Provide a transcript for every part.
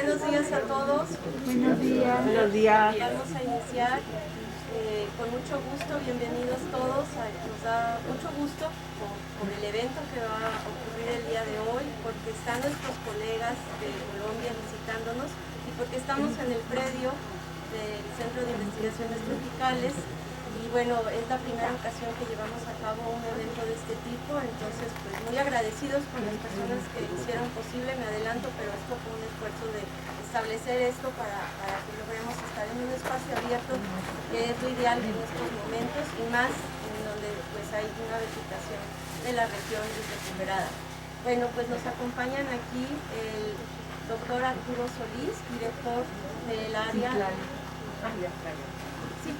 buenos días a todos. Buenos días. Buenos días. Vamos a iniciar con mucho gusto. Bienvenidos todos. Nos da mucho gusto por el evento que va a ocurrir el día de hoy, porque están nuestros colegas de Colombia visitándonos y porque estamos en el predio del Centro de Investigaciones Tropicales. Y bueno, es la primera ocasión que llevamos a cabo un evento de este tipo, entonces pues muy agradecidos con las personas que hicieron posible. Me adelanto, pero esto fue un esfuerzo de establecer esto para que logremos estar en un espacio abierto, que es lo ideal en estos momentos, y más en donde pues hay una vegetación de la región recuperada. Bueno, pues nos acompañan aquí el doctor Arturo Solís, director del área... Sí,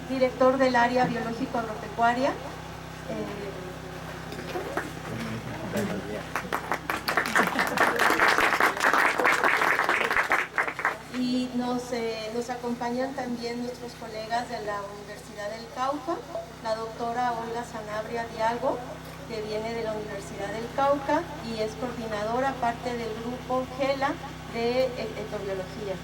director del área biológico agropecuaria. Y nos acompañan también nuestros colegas de la Universidad del Cauca, la doctora Olga Sanabria Diago, que viene de la Universidad del Cauca y es coordinadora, parte del grupo GELA de Etobiología.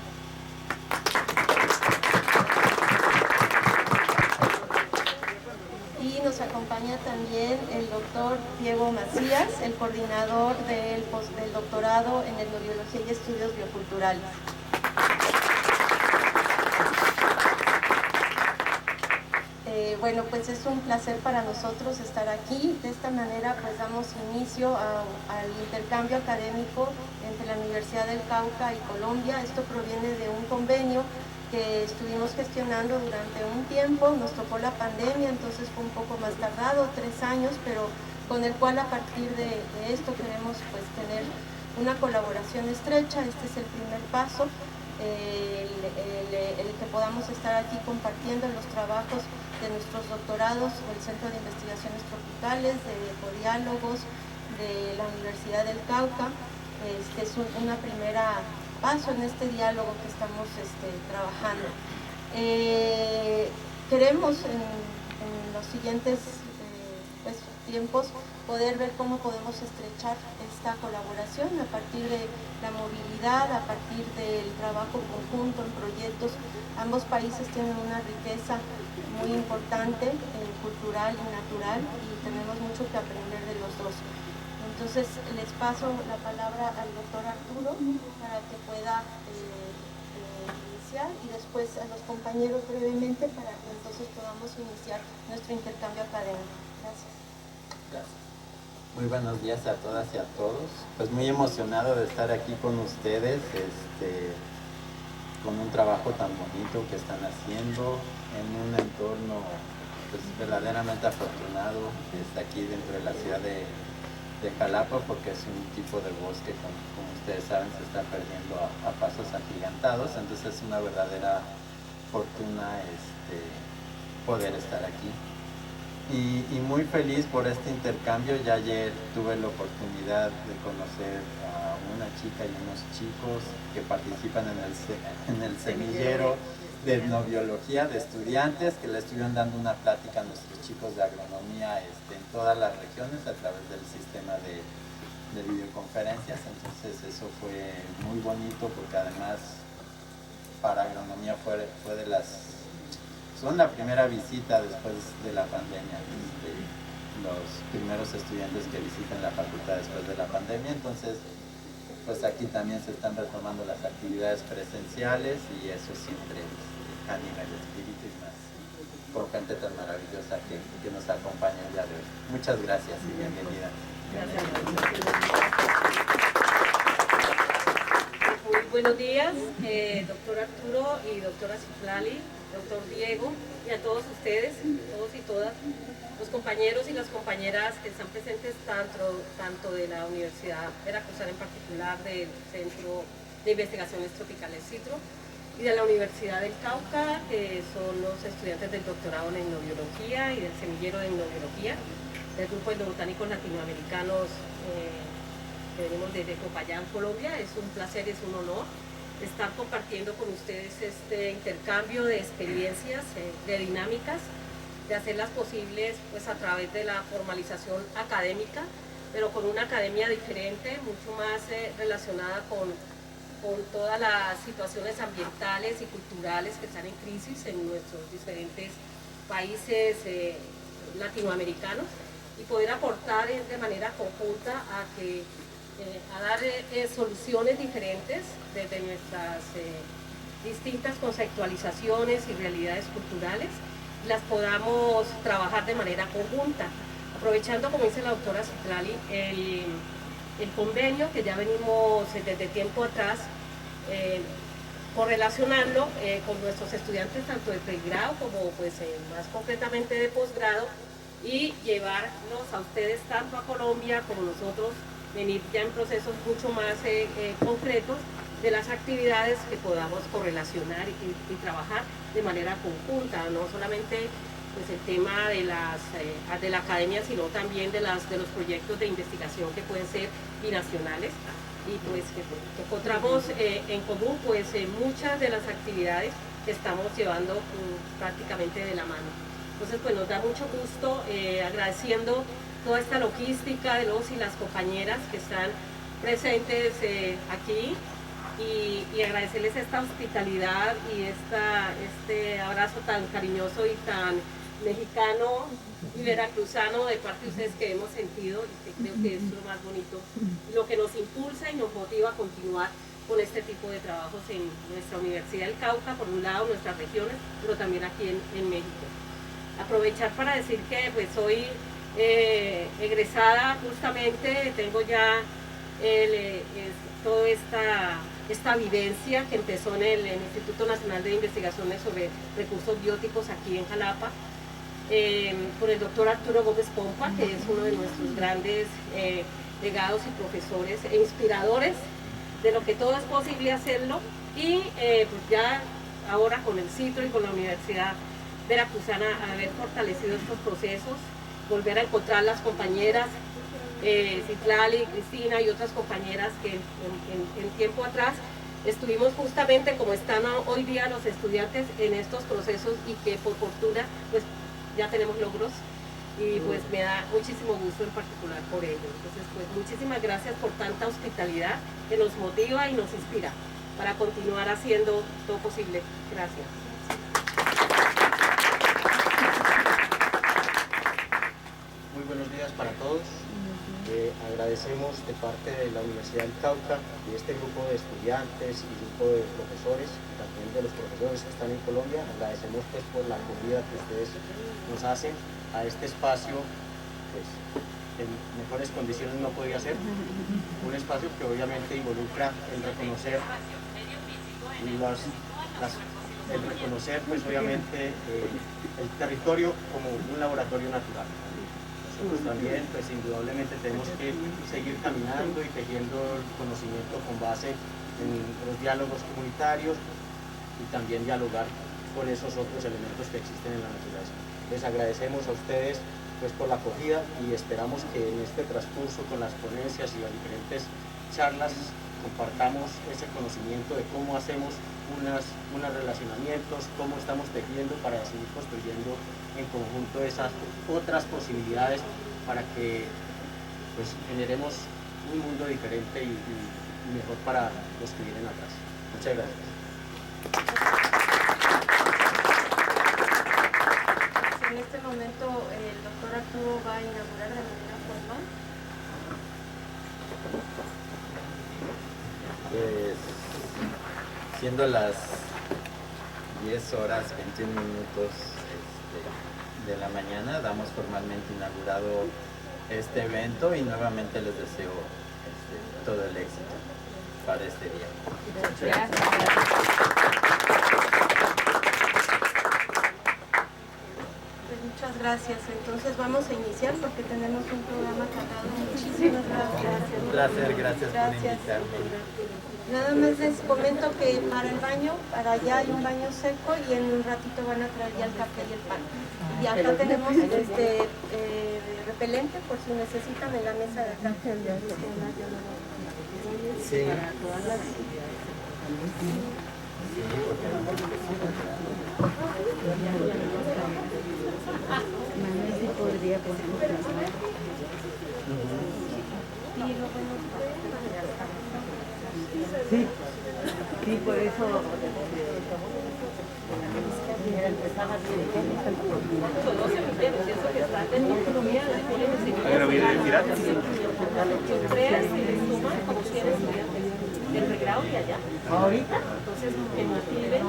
Y nos acompaña también el doctor Diego Macías, el coordinador del doctorado en Etnobiología y Estudios Bioculturales. Bueno, pues es un placer para nosotros estar aquí. De esta manera pues damos inicio al intercambio académico entre la Universidad del Cauca y Colombia. Esto proviene de un convenio que estuvimos gestionando durante un tiempo. Nos tocó la pandemia, entonces fue un poco más tardado, 3 años, pero con el cual a partir de esto queremos pues tener una colaboración estrecha. Este es el primer paso, el que podamos estar aquí compartiendo los trabajos de nuestros doctorados del Centro de Investigaciones Tropicales, de Ecodiálogos, de la Universidad del Cauca. Es una primera paso en este diálogo que estamos trabajando. Queremos en los siguientes tiempos poder ver cómo podemos estrechar esta colaboración a partir de la movilidad, a partir del trabajo conjunto en proyectos. Ambos países tienen una riqueza muy importante, cultural y natural, y tenemos mucho que aprender de los dos. Entonces les paso la palabra al doctor Arturo para que pueda iniciar, y después a los compañeros brevemente para que entonces podamos iniciar nuestro intercambio académico. Gracias. Gracias. Muy buenos días a todas y a todos. Pues muy emocionado de estar aquí con ustedes, con un trabajo tan bonito que están haciendo en un entorno pues verdaderamente afortunado. Está aquí dentro de la ciudad de Jalapa, porque es un tipo de bosque, como ustedes saben, se está perdiendo a pasos agigantados. Entonces es una verdadera fortuna poder estar aquí. Y muy feliz por este intercambio. Ya ayer tuve la oportunidad de conocer a una chica y unos chicos que participan en el semillero de etnobiología, de estudiantes que le estuvieron dando una plática a nuestros chicos de agronomía en todas las regiones a través del sistema de videoconferencias. Entonces eso fue muy bonito, porque además para agronomía son la primera visita después de la pandemia, los primeros estudiantes que visitan la facultad después de la pandemia. Entonces pues aquí también se están retomando las actividades presenciales, y eso siempre anima el espíritu, y más con gente tan maravillosa que nos acompaña el día de hoy. Muchas gracias y bienvenida. Muy buenos días, doctor Arturo y doctora Citlali, doctor Diego, y a todos ustedes, todos y todas, los compañeros y las compañeras que están presentes tanto de la Universidad Veracruzana, en particular del Centro de Investigaciones Tropicales CITRO, y de la Universidad del Cauca, que son los estudiantes del doctorado en etnobiología y del semillero de etnobiología, del grupo de etnobotánicos latinoamericanos que venimos desde Popayán, Colombia. Es un placer, es un honor estar compartiendo con ustedes este intercambio de experiencias, de dinámicas, de hacerlas posibles pues a través de la formalización académica, pero con una academia diferente, mucho más relacionada con con todas las situaciones ambientales y culturales que están en crisis en nuestros diferentes países latinoamericanos, y poder aportar de manera conjunta a dar soluciones diferentes desde nuestras distintas conceptualizaciones y realidades culturales, las podamos trabajar de manera conjunta, aprovechando, como dice la doctora Citlali, el convenio que ya venimos desde tiempo atrás, correlacionarlo con nuestros estudiantes tanto de pregrado como pues, más concretamente de posgrado, y llevarlos a ustedes tanto a Colombia como nosotros venir ya en procesos mucho más concretos de las actividades que podamos correlacionar y trabajar de manera conjunta, no solamente pues, el tema de la academia, sino también de los proyectos de investigación que pueden ser binacionales, y pues que encontramos en común pues muchas de las actividades que estamos llevando prácticamente de la mano. Entonces pues nos da mucho gusto, agradeciendo toda esta logística de los y las compañeras que están presentes aquí, y agradecerles esta hospitalidad y este abrazo tan cariñoso y tan mexicano y veracruzano de parte de ustedes que hemos sentido, y que creo que es lo más bonito, lo que nos impulsa y nos motiva a continuar con este tipo de trabajos en nuestra Universidad del Cauca, por un lado nuestras regiones, pero también aquí en México. Aprovechar para decir que pues soy egresada justamente, tengo ya toda esta vivencia que empezó en el Instituto Nacional de Investigaciones sobre Recursos Bióticos aquí en Jalapa, por el doctor Arturo Gómez Pompa, que es uno de nuestros grandes legados y profesores e inspiradores de lo que todo es posible hacerlo, y pues ya ahora con el CITRO y con la Universidad Veracruzana haber fortalecido estos procesos, volver a encontrar las compañeras Citlali, Cristina y otras compañeras que en tiempo atrás estuvimos justamente como están hoy día los estudiantes en estos procesos, y que por fortuna pues ya tenemos logros, y pues me da muchísimo gusto en particular por ello. Entonces pues muchísimas gracias por tanta hospitalidad que nos motiva y nos inspira para continuar haciendo todo posible. Gracias. Muy buenos días para todos. Agradecemos de parte de la Universidad del Cauca, de este grupo de estudiantes y grupo de profesores, y también de los profesores que están en Colombia, agradecemos pues por la acogida que ustedes nos hacen a este espacio, pues en mejores condiciones no podía ser, un espacio que obviamente involucra el reconocer pues obviamente el territorio como un laboratorio natural. Nosotros también pues indudablemente tenemos que seguir caminando y tejiendo el conocimiento con base en los diálogos comunitarios, y también dialogar con esos otros elementos que existen en la naturaleza. Les agradecemos a ustedes pues por la acogida, y esperamos que en este transcurso con las ponencias y las diferentes charlas compartamos ese conocimiento de cómo hacemos unos relacionamientos, cómo estamos tejiendo para seguir construyendo en conjunto esas otras posibilidades para que pues generemos un mundo diferente y mejor para los que vienen atrás. Muchas gracias. En este momento el doctor Arturo va a inaugurar de manera formal. Pues siendo las 10:21 de la mañana, damos formalmente inaugurado este evento, y nuevamente les deseo todo el éxito para este día. Muchas gracias. Entonces vamos a iniciar porque tenemos un programa cargado. Muchísimas gracias. Un placer, gracias por invitarme. Nada más les comento que para el baño, para allá hay un baño seco, y en un ratito van a traer ya el café y el pan. Y acá tenemos repelente por si necesitan en la mesa de acá. Sí. Manuel sí podría poner. Y lo bueno, Sí. Sí, por eso. No se me entiende, pienso que está en economía de la lección 3 y le suman como 100 estudiantes del pregrado y allá. ¿Ahorita? Entonces, que motiven.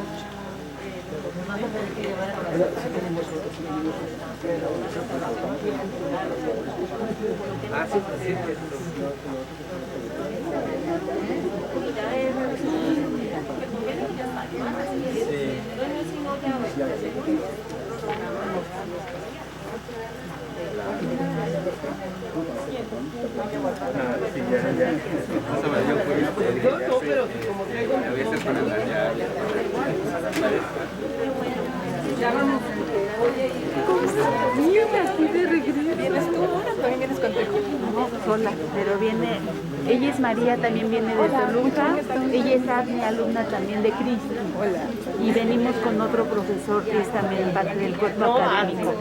¿Cómo estás? Mira, aquí de regreso. ¿Vienes tú ahora? ¿También vienes con Tejo? No, sola, pero viene. Ella es María, también viene de Toluca. Ella es Agni, alumna también de Cristo. Hola. Y venimos con otro profesor que es también parte del cuerpo académico.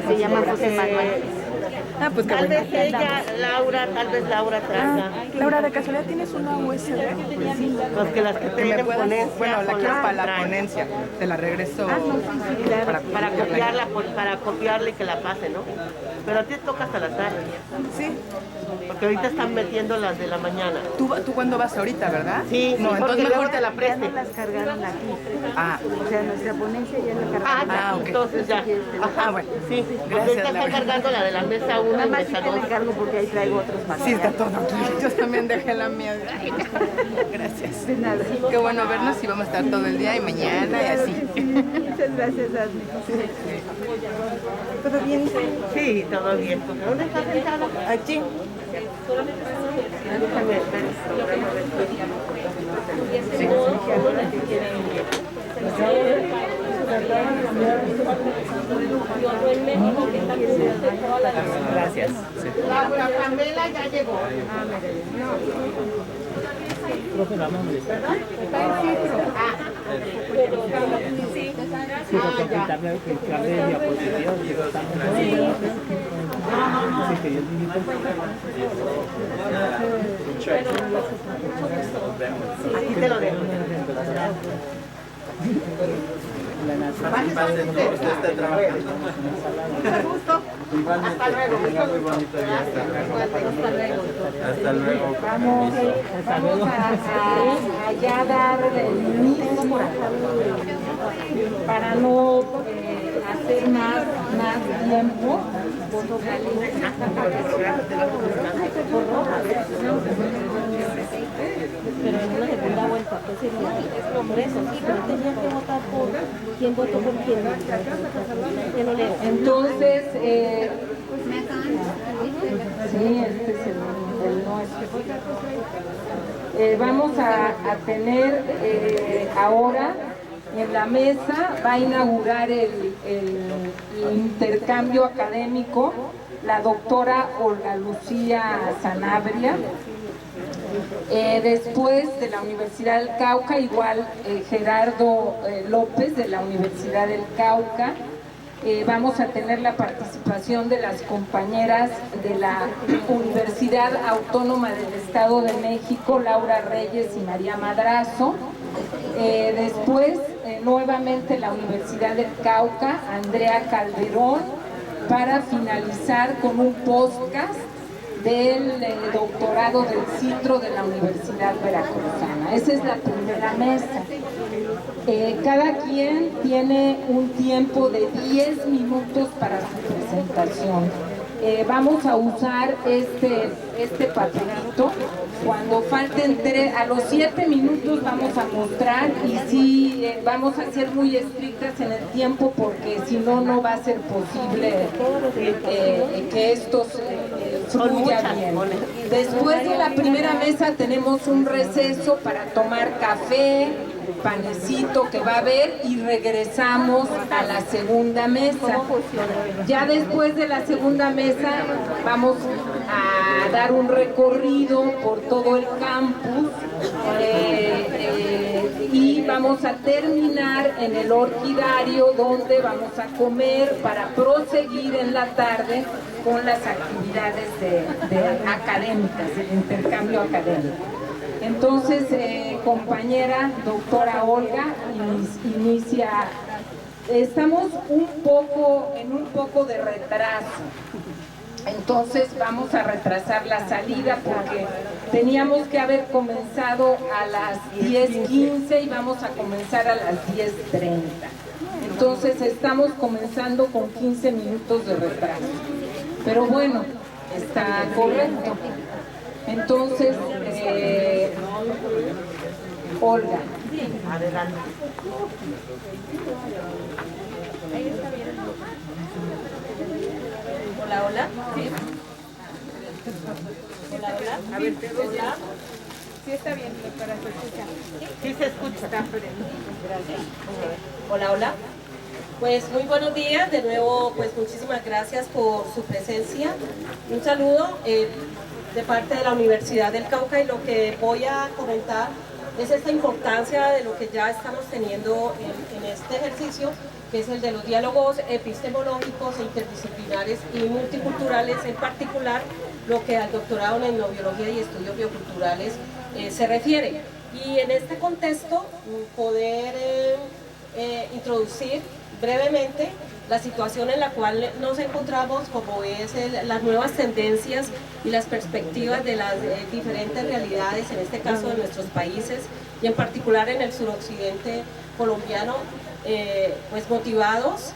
Se llama José Manuel. Ah, pues Tal vez ella, Laura, tal vez Laura traiga. Laura, ¿de casualidad tienes una USB? Pues que las que tienen ponencia. Bueno, la son quiero las para que la traen. ponencia. Te la regreso Para copiarla, para copiarla y que la pase, ¿no? Pero a ti te toca hasta la tarde. Sí. Porque ahorita están metiendo las de la mañana. ¿Tú cuándo vas ahorita, verdad? Sí, No, sí, entonces porque mejor luego te la Ya preste. no las cargaron aquí. Ah, O sea, nuestra ponencia ya la cargaron. ya, ok. entonces ya. Ah, bueno. Sí, Gracias, ahorita están Laura. cargando la de la mesa 1 Nada y más mesa sí te 2. la encargo porque ahí traigo otros sí, materiales. está todo aquí. Yo también dejé la mía. Ay, gracias. De nada. Qué bueno vernos y vamos a estar todo el día y mañana y así. Muchas gracias, Admi. ¿Todo bien? Sí, todo bien. ¿Dónde estás sentado? Aquí. Déjame ver el programa. Gracias. La Pamela ya llegó. Aquí te lo dejo. Usted está trabajando. Hasta luego. Muy bonito día. Hasta luego. Vamos a ya dar el mismo para no hacer más tiempo. Pero en una segunda vuelta, pues sería por eso, sí, pero tenía que votar por quién votó por quién. Ya no leo. Entonces, sí, este es el nuestro. Vamos a tener ahora en la mesa, va a inaugurar el intercambio académico la doctora Olga Lucía Sanabria. Después de la Universidad del Cauca, igual Gerardo López de la Universidad del Cauca. Vamos a tener la participación de las compañeras de la Universidad Autónoma del Estado de México, Laura Reyes y María Madrazo. Después, nuevamente la Universidad del Cauca, Andrea Calderón, para finalizar con un podcast del doctorado del Citro de la Universidad Veracruzana. Esa es la primera mesa. Cada quien tiene un tiempo de 10 minutos para su presentación. Vamos a usar este papelito. Cuando falten a los 7 minutos vamos a mostrar, y sí vamos a ser muy estrictas en el tiempo porque si no, no va a ser posible que esto fluya bien. Después de la primera mesa tenemos un receso para tomar café, panecito que va a haber, y regresamos a la segunda mesa. Ya después de la segunda mesa vamos a dar un recorrido por todo el campus y vamos a terminar en el Orquidario, donde vamos a comer para proseguir en la tarde con las actividades académicas, el intercambio académico. Entonces, compañera doctora Olga, inicia. Estamos en un poco de retraso. Entonces vamos a retrasar la salida porque teníamos que haber comenzado a las 10:15 y vamos a comenzar a las 10:30. Entonces estamos comenzando con 15 minutos de retraso. Pero bueno, está correcto. Entonces, Olga. Adelante. Hola, hola. Sí. Hola, hola. A ver, hola. Sí, está bien, doctora, se escucha. Sí se escucha. Gracias. Hola, hola. Pues muy buenos días, de nuevo pues muchísimas gracias por su presencia. Un saludo de parte de la Universidad del Cauca, y lo que voy a comentar es esta importancia de lo que ya estamos teniendo en este ejercicio, que es el de los diálogos epistemológicos e interdisciplinares y multiculturales, en particular lo que al doctorado en etnobiología y estudios bioculturales se refiere. Y en este contexto poder introducir brevemente la situación en la cual nos encontramos, como es las nuevas tendencias y las perspectivas de las diferentes realidades, en este caso de nuestros países y en particular en el suroccidente colombiano, pues motivados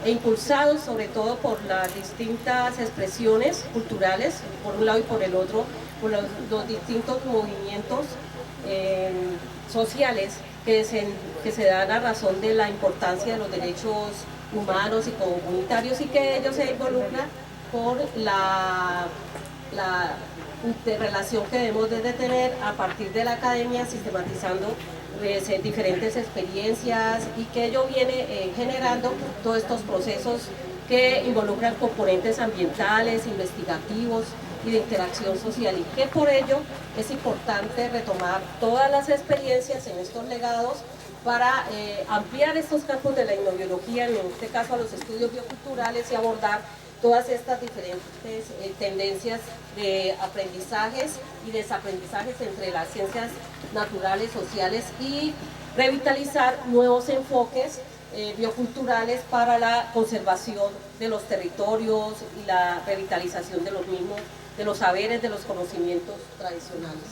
e impulsados sobre todo por las distintas expresiones culturales, por un lado y por el otro, por los distintos movimientos sociales que se dan a razón de la importancia de los derechos humanos y comunitarios, y que ellos se involucran por la interrelación que debemos de tener a partir de la academia, sistematizando diferentes experiencias, y que ello viene generando todos estos procesos que involucran componentes ambientales, investigativos y de interacción social, y que por ello es importante retomar todas las experiencias en estos legados para ampliar estos campos de la etnobiología, en este caso a los estudios bioculturales, y abordar todas estas diferentes tendencias de aprendizajes y desaprendizajes entre las ciencias naturales, sociales, y revitalizar nuevos enfoques bioculturales para la conservación de los territorios y la revitalización de los mismos, de los saberes, de los conocimientos tradicionales.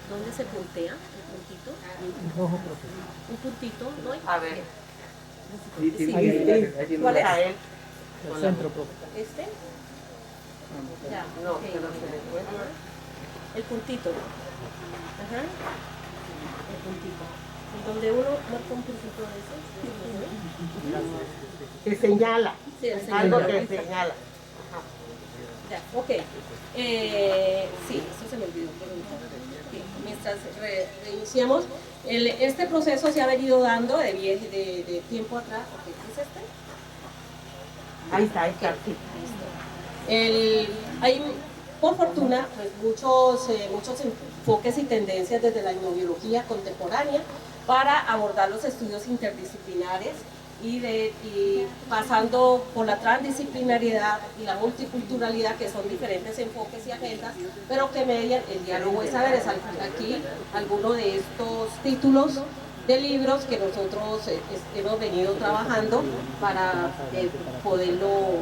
¿Dónde se puntea el puntito? Un puntito, ¿no? A ver. Sí. ¿Cuál es? El centro, ¿Este? Ya, no, ok. pero se le fue. El puntito. Ajá. El puntito. Y donde uno marca un puntito de esos. Se señala. Sí, el Algo señor. que señala. Ya, ok. Sí, eso se me olvidó preguntar. Sí, mientras reiniciamos, este proceso se ha venido dando de tiempo atrás. Okay, ¿qué es este? Ahí está, sí. Hay, por fortuna, pues, muchos enfoques y tendencias desde la etnobiología contemporánea para abordar los estudios interdisciplinares, y pasando por la transdisciplinariedad y la multiculturalidad, que son diferentes enfoques y agendas, pero que median el diálogo de saberes. Aquí algunos de estos títulos de libros que nosotros hemos venido trabajando para poderlo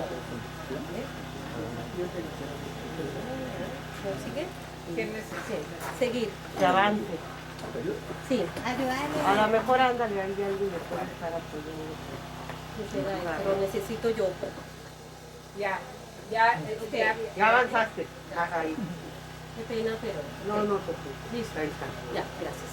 seguir. Que avance. Sí. A lo mejor ándale, ahí alguien le puede estar apoyando. Pero necesito yo. Ya, Ya avanzaste. Ajá, ahí. Qué pena, pero... No, listo, ahí está. Ya, gracias.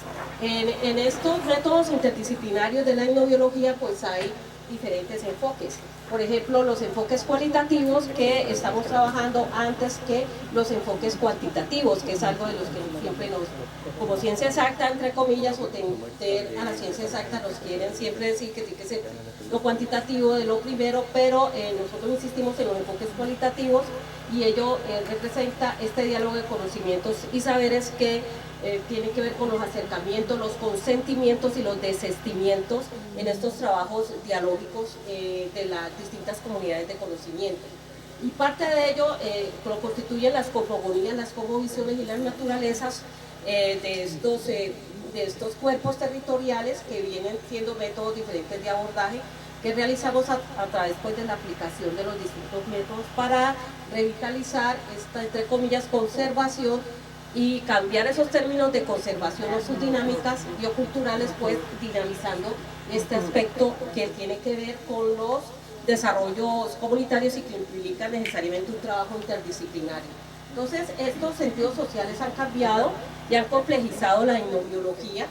En estos retos interdisciplinarios de la etnobiología, pues hay diferentes enfoques. Por ejemplo, los enfoques cualitativos, que estamos trabajando antes que los enfoques cuantitativos, que es algo de los que siempre como ciencia exacta, entre comillas, o tender a la ciencia exacta, nos quieren siempre decir que tiene que ser lo cuantitativo de lo primero, pero nosotros insistimos en los enfoques cualitativos, y ello representa este diálogo de conocimientos y saberes que tiene que ver con los acercamientos, los consentimientos y los desistimientos en estos trabajos dialógicos de las distintas comunidades de conocimiento. Y parte de ello lo constituyen las cosmogonías, las cosmovisiones y las naturalezas de estos cuerpos territoriales, que vienen siendo métodos diferentes de abordaje que realizamos a través pues, de la aplicación de los distintos métodos para revitalizar esta, entre comillas, conservación y cambiar esos términos de conservación o sus dinámicas bioculturales, pues dinamizando este aspecto que tiene que ver con los desarrollos comunitarios y que implican necesariamente un trabajo interdisciplinario. Entonces, estos sentidos sociales han cambiado y han complejizado la etnobiología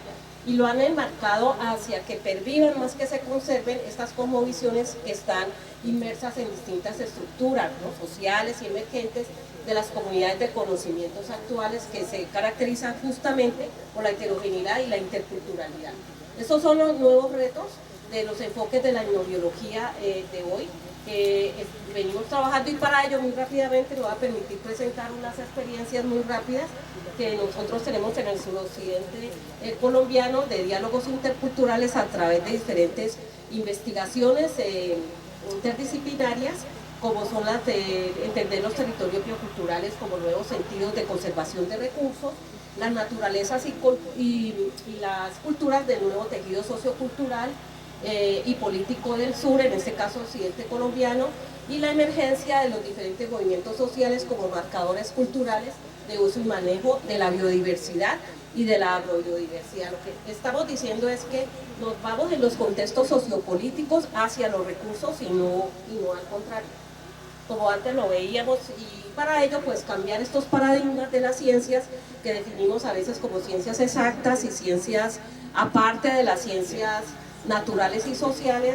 y lo han enmarcado hacia que pervivan más que se conserven estas cosmovisiones que están inmersas en distintas estructuras, ¿no?, sociales y emergentes de las comunidades de conocimientos actuales, que se caracterizan justamente por la heterogeneidad y la interculturalidad. Estos son los nuevos retos de los enfoques de la etnobiología de hoy, que venimos trabajando, y para ello muy rápidamente me voy a permitir presentar unas experiencias muy rápidas que nosotros tenemos en el suroccidente colombiano de diálogos interculturales a través de diferentes investigaciones interdisciplinarias, como son las de entender los territorios bioculturales como nuevos sentidos de conservación de recursos, las naturalezas y las culturas del nuevo tejido sociocultural y político del sur, en este caso occidente colombiano, y la emergencia de los diferentes movimientos sociales como marcadores culturales de uso y manejo de la biodiversidad y de la agrobiodiversidad. Lo que estamos diciendo es que nos vamos en los contextos sociopolíticos hacia los recursos y no al contrario, como antes lo veíamos, y para ello pues cambiar estos paradigmas de las ciencias que definimos a veces como ciencias exactas y ciencias aparte de las ciencias naturales y sociales,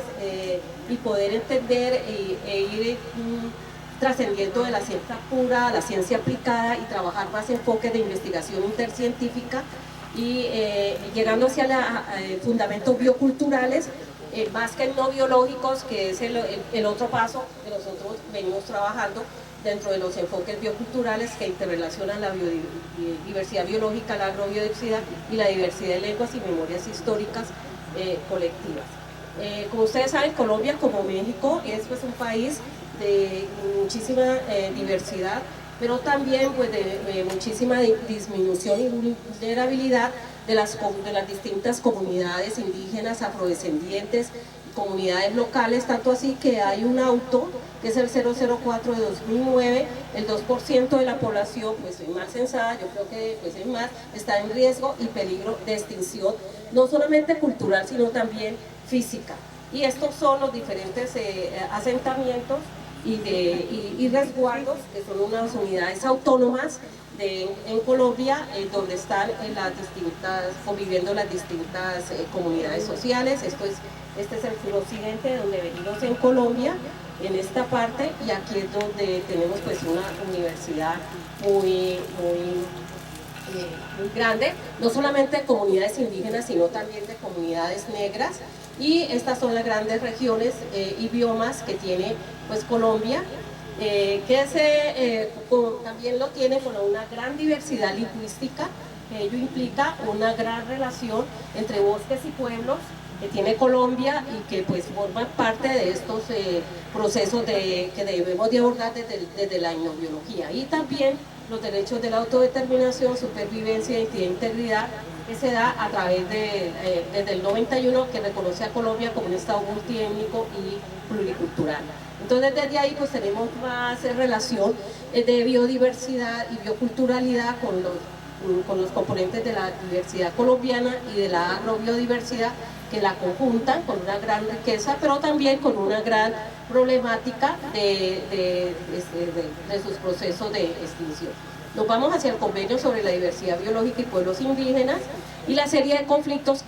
y poder entender e ir trascendiendo de la ciencia pura a la ciencia aplicada y trabajar más enfoques de investigación intercientífica y llegando hacia fundamentos bioculturales, más que no biológicos, que es el otro paso que nosotros venimos trabajando dentro de los enfoques bioculturales que interrelacionan la biodiversidad biológica, la agrobiodiversidad y la diversidad de lenguas y memorias históricas colectivas. Como ustedes saben, Colombia, como México, es pues un país de muchísima diversidad, pero también pues de muchísima disminución y vulnerabilidad de las distintas comunidades indígenas, afrodescendientes, comunidades locales, tanto así que hay un auto que es el 004 de 2009, el 2% de la población pues es más censada, yo creo que pues es más, está en riesgo y peligro de extinción, no solamente cultural sino también física. Y estos son los diferentes asentamientos y resguardos, que son unas unidades autónomas en Colombia, donde están conviviendo las distintas comunidades sociales. Este es el suroccidente, donde venimos en Colombia, en esta parte, y aquí es donde tenemos pues una universidad muy grande, no solamente de comunidades indígenas, sino también de comunidades negras, y estas son las grandes regiones y biomas que tiene pues Colombia, que también lo tiene con una gran diversidad lingüística, que ello implica una gran relación entre bosques y pueblos que tiene Colombia y que pues forman parte de estos procesos que debemos de abordar desde la etnobiología. Y también los derechos de la autodeterminación, supervivencia, identidad e integridad, que se da a través desde el 91, que reconoce a Colombia como un estado multiétnico y pluricultural. Entonces desde ahí pues tenemos más relación de biodiversidad y bioculturalidad con los componentes de la diversidad colombiana y de la agrobiodiversidad, que la conjuntan con una gran riqueza, pero también con una gran problemática de sus procesos de extinción. Nos vamos hacia el convenio sobre la diversidad biológica y pueblos indígenas y la serie de conflictos,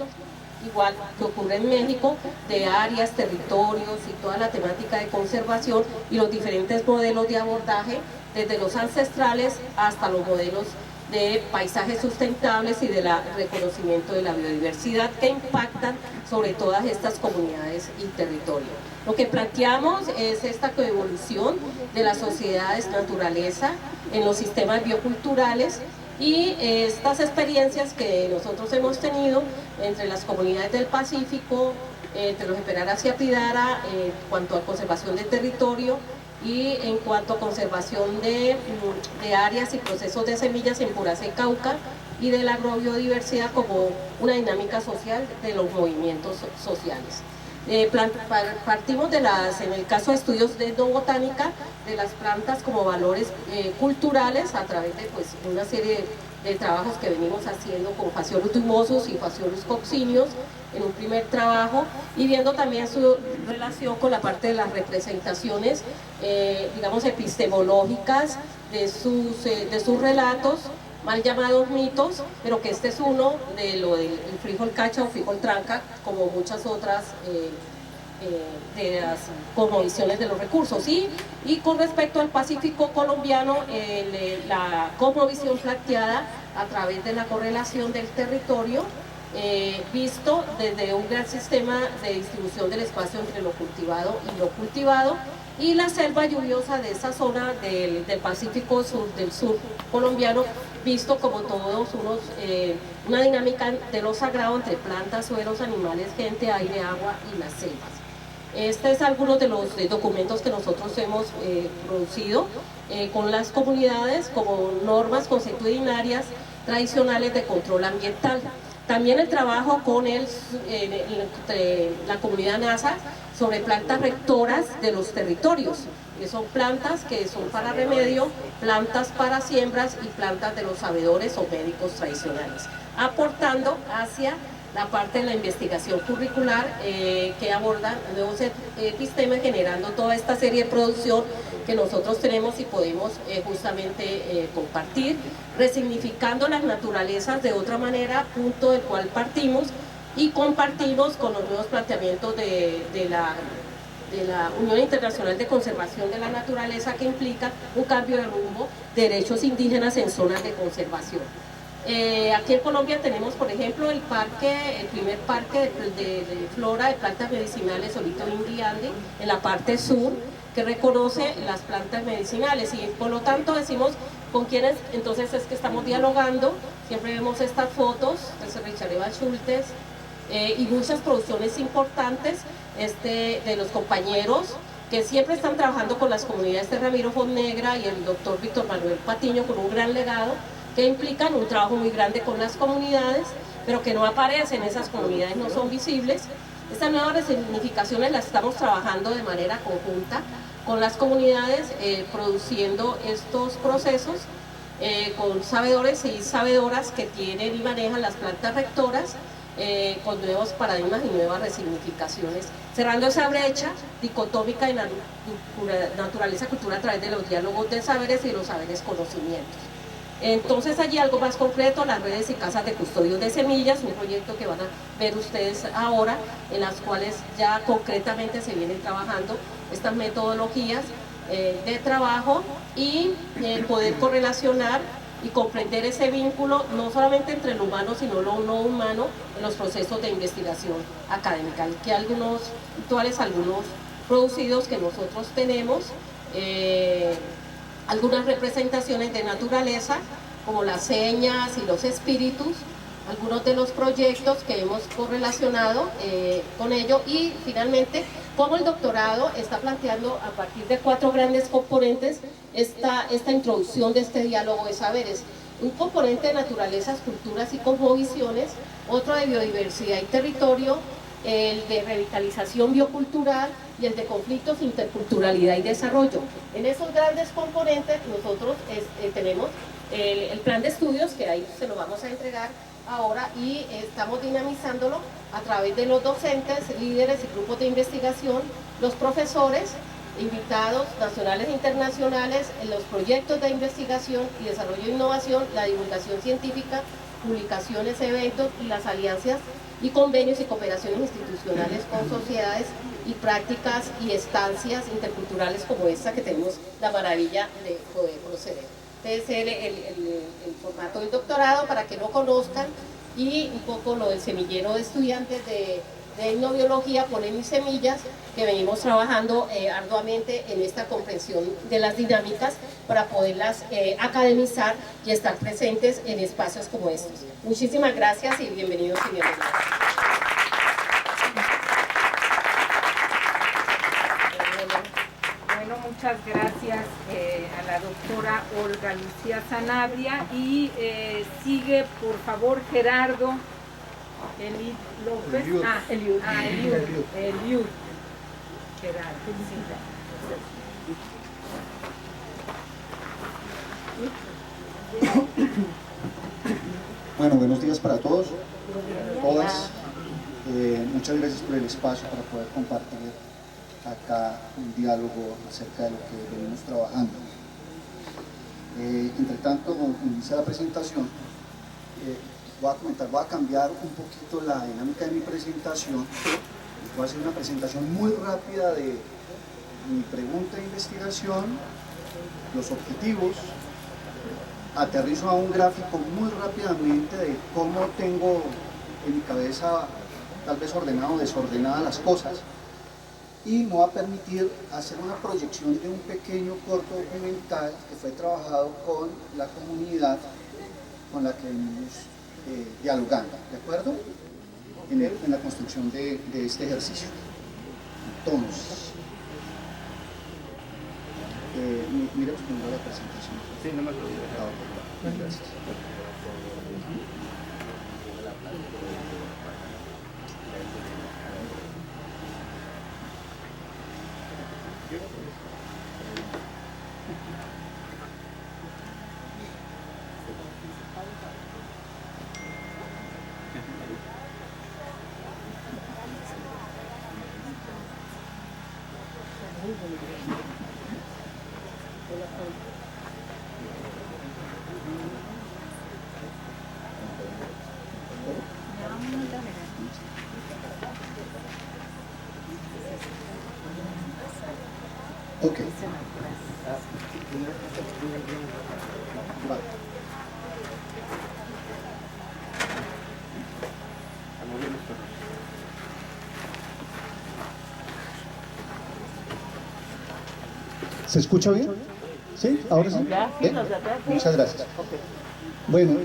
igual que ocurre en México, de áreas, territorios y toda la temática de conservación y los diferentes modelos de abordaje, desde los ancestrales hasta los modelos de paisajes sustentables y del reconocimiento de la biodiversidad que impactan sobre todas estas comunidades y territorios. Lo que planteamos es esta coevolución de las sociedades naturaleza en los sistemas bioculturales y estas experiencias que nosotros hemos tenido entre las comunidades del Pacífico, entre los Eperaras y Apidara, en cuanto a conservación del territorio, y en cuanto a conservación de áreas y procesos de semillas en Puracé, Cauca, y de la agrobiodiversidad como una dinámica social de los movimientos sociales. Partimos en el caso de estudios de etnobotánica, de las plantas como valores culturales a través de pues, una serie de trabajos que venimos haciendo con Fasciolus dumosus y Fasciolus coccineus en un primer trabajo, y viendo también su relación con la parte de las representaciones, digamos, epistemológicas de sus relatos, mal llamados mitos, pero que este es uno de lo del frijol cacha o frijol tranca, como muchas otras de las cosmovisiones de los recursos. Y con respecto al Pacífico colombiano, la cosmovisión planteada a través de la correlación del territorio, visto desde un gran sistema de distribución del espacio entre lo cultivado y no cultivado, y la selva lluviosa de esa zona del Pacífico del sur colombiano, visto como todos una dinámica de lo sagrado entre plantas, suelos, animales, gente, aire, agua y las selvas. Este es algunos de los documentos que nosotros hemos producido con las comunidades como normas consuetudinarias tradicionales de control ambiental. También el trabajo con la comunidad NASA sobre plantas rectoras de los territorios, que son plantas que son para remedio, plantas para siembras y plantas de los sabedores o médicos tradicionales, aportando hacia la parte de la investigación curricular que aborda nuevos epistemas, generando toda esta serie de producción que nosotros tenemos y podemos justamente compartir, resignificando las naturalezas de otra manera, punto del cual partimos y compartimos con los nuevos planteamientos de la Unión Internacional de Conservación de la Naturaleza, que implica un cambio de rumbo, derechos indígenas en zonas de conservación. Aquí en Colombia tenemos, por ejemplo, el primer parque de flora de plantas medicinales Olito Inti Andi, en la parte sur, que reconoce las plantas medicinales, y por lo tanto decimos con quienes entonces es que estamos dialogando. Siempre vemos estas fotos de Richard Eva Schultes y muchas producciones importantes de los compañeros que siempre están trabajando con las comunidades de Ramiro Fonnegra y el doctor Víctor Manuel Patiño, con un gran legado que implican un trabajo muy grande con las comunidades, pero que no aparecen, esas comunidades no son visibles. Estas nuevas resignificaciones las estamos trabajando de manera conjunta con las comunidades, produciendo estos procesos con sabedores y sabedoras que tienen y manejan las plantas rectoras, con nuevos paradigmas y nuevas resignificaciones, cerrando esa brecha dicotómica de naturaleza-cultura a través de los diálogos de saberes y los saberes conocimientos. Entonces allí algo más concreto, las redes y casas de custodios de semillas, un proyecto que van a ver ustedes ahora, en las cuales ya concretamente se vienen trabajando estas metodologías de trabajo y poder correlacionar y comprender ese vínculo no solamente entre lo humano sino lo no humano en los procesos de investigación académica. Aquí algunos producidos que nosotros tenemos, algunas representaciones de naturaleza como las señas y los espíritus, algunos de los proyectos que hemos correlacionado con ello, y finalmente cómo el doctorado está planteando a partir de 4 grandes componentes esta introducción de este diálogo de saberes. Un componente de naturalezas, culturas y cosmovisiones, otro de biodiversidad y territorio, el de revitalización biocultural y el de conflictos, interculturalidad y desarrollo. En esos grandes componentes nosotros tenemos el plan de estudios, que ahí se lo vamos a entregar ahora, y estamos dinamizándolo a través de los docentes, líderes y grupos de investigación, los profesores, invitados nacionales e internacionales, en los proyectos de investigación y desarrollo e innovación, la divulgación científica, publicaciones, eventos y las alianzas y convenios y cooperaciones institucionales con sociedades y prácticas y estancias interculturales como esta que tenemos la maravilla de poder proceder. Este es el formato del doctorado para que lo conozcan, y un poco lo del semillero de estudiantes de etnobiología, polen y semillas, que venimos trabajando arduamente en esta comprensión de las dinámicas para poderlas academizar y estar presentes en espacios como estos. Muchísimas gracias y bienvenidos y bienvenidas. Bueno, Muchas gracias a la doctora Olga Lucía Sanabria y sigue por favor Gerardo Elid López. Eliud. Gerardo, Bueno, buenos días para todos, todas. Muchas gracias por el espacio para poder compartir acá un diálogo acerca de lo que venimos trabajando. Entre tanto, como inicia la presentación, voy a cambiar un poquito la dinámica de mi presentación. Voy a hacer una presentación muy rápida de mi pregunta de investigación, los objetivos, aterrizo a un gráfico muy rápidamente de cómo tengo en mi cabeza tal vez ordenado o desordenadas las cosas, y me va a permitir hacer una proyección de un pequeño corto documental que fue trabajado con la comunidad con la que venimos dialogando, ¿de acuerdo? En la construcción de este ejercicio. Entonces, miremos primero la presentación. Sí, no me acuerdo. Gracias. Ok. Vale. ¿Se escucha bien? ¿Sí? ¿Ahora sí? ¿Bien? Muchas gracias. Bueno,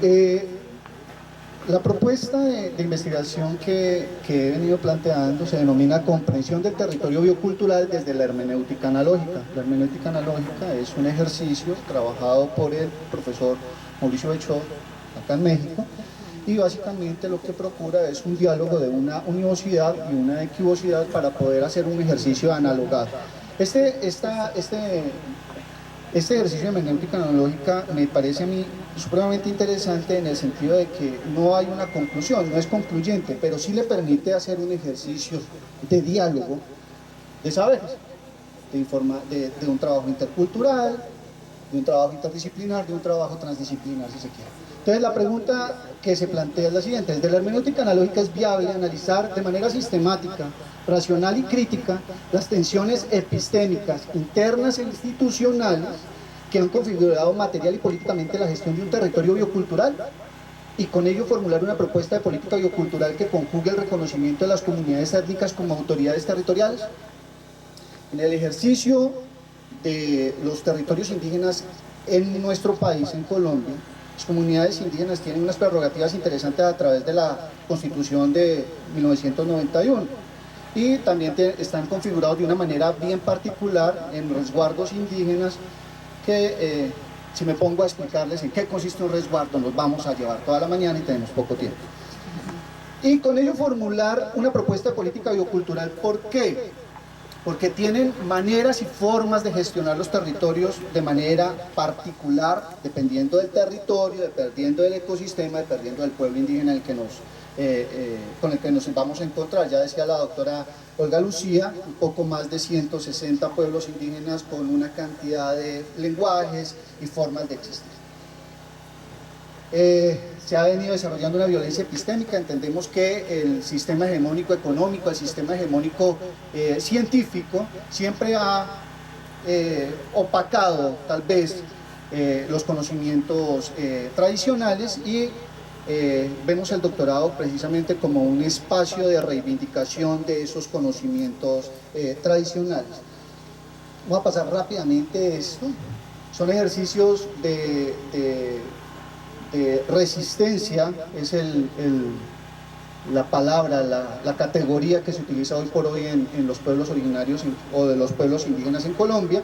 la propuesta de investigación que he venido planteando se denomina comprensión del territorio biocultural desde la hermenéutica analógica. La hermenéutica analógica es un ejercicio trabajado por el profesor Mauricio Bechor, acá en México, y básicamente lo que procura es un diálogo de una univocidad y una equivocidad para poder hacer un ejercicio analogado. Este ejercicio de hermenéutica analógica me parece a mí supremamente interesante en el sentido de que no hay una conclusión, no es concluyente, pero sí le permite hacer un ejercicio de diálogo de saberes, de un trabajo intercultural, de un trabajo interdisciplinar, de un trabajo transdisciplinar, si se quiere. Entonces la pregunta que se plantea es la siguiente: desde la hermenéutica analógica es viable analizar de manera sistemática, racional y crítica las tensiones epistémicas internas e institucionales que han configurado material y políticamente la gestión de un territorio biocultural, y con ello formular una propuesta de política biocultural que conjugue el reconocimiento de las comunidades étnicas como autoridades territoriales. En el ejercicio de los territorios indígenas en nuestro país, en Colombia, las comunidades indígenas tienen unas prerrogativas interesantes a través de la Constitución de 1991, y también están configurados de una manera bien particular en resguardos indígenas que si me pongo a explicarles en qué consiste un resguardo nos vamos a llevar toda la mañana y tenemos poco tiempo. Y con ello formular una propuesta de política biocultural. ¿Por qué? Porque tienen maneras y formas de gestionar los territorios de manera particular, dependiendo del territorio, dependiendo del ecosistema, dependiendo del pueblo indígena con el que nos vamos a encontrar. Ya decía la doctora Olga Lucía, un poco más de 160 pueblos indígenas con una cantidad de lenguajes y formas de existir. Se ha venido desarrollando una violencia epistémica. Entendemos que el sistema hegemónico económico, el sistema hegemónico científico siempre ha opacado tal vez los conocimientos tradicionales, y vemos el doctorado precisamente como un espacio de reivindicación de esos conocimientos tradicionales. Vamos a pasar rápidamente esto. Son ejercicios de resistencia, es la palabra, la categoría que se utiliza hoy por hoy en los pueblos originarios o de los pueblos indígenas en Colombia,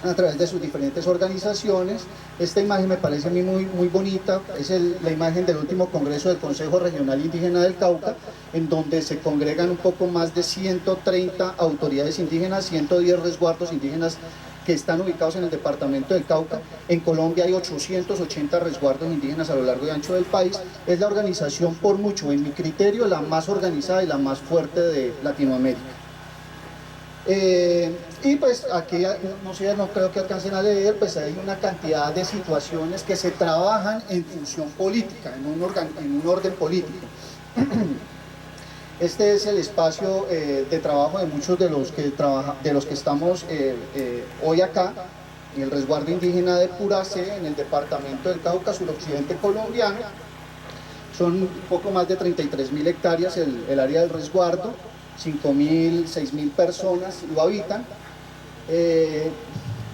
a través de sus diferentes organizaciones. Esta imagen me parece a mí muy bonita, es la imagen del último congreso del Consejo Regional Indígena del Cauca, en donde se congregan un poco más de 130 autoridades indígenas, 110 resguardos indígenas que están ubicados en el departamento del Cauca. En Colombia hay 880 resguardos indígenas a lo largo y ancho del país. Es la organización por mucho, en mi criterio, la más organizada y la más fuerte de Latinoamérica. Y pues aquí, no creo que alcancen a leer, pues hay una cantidad de situaciones que se trabajan en función política, en un orden político. Este es el espacio de trabajo de muchos de los que estamos hoy acá, en el resguardo indígena de Puracé, en el departamento del Cauca, suroccidente colombiano. Son un poco más de 33.000 hectáreas el área del resguardo, 5.000, 6.000 personas lo habitan.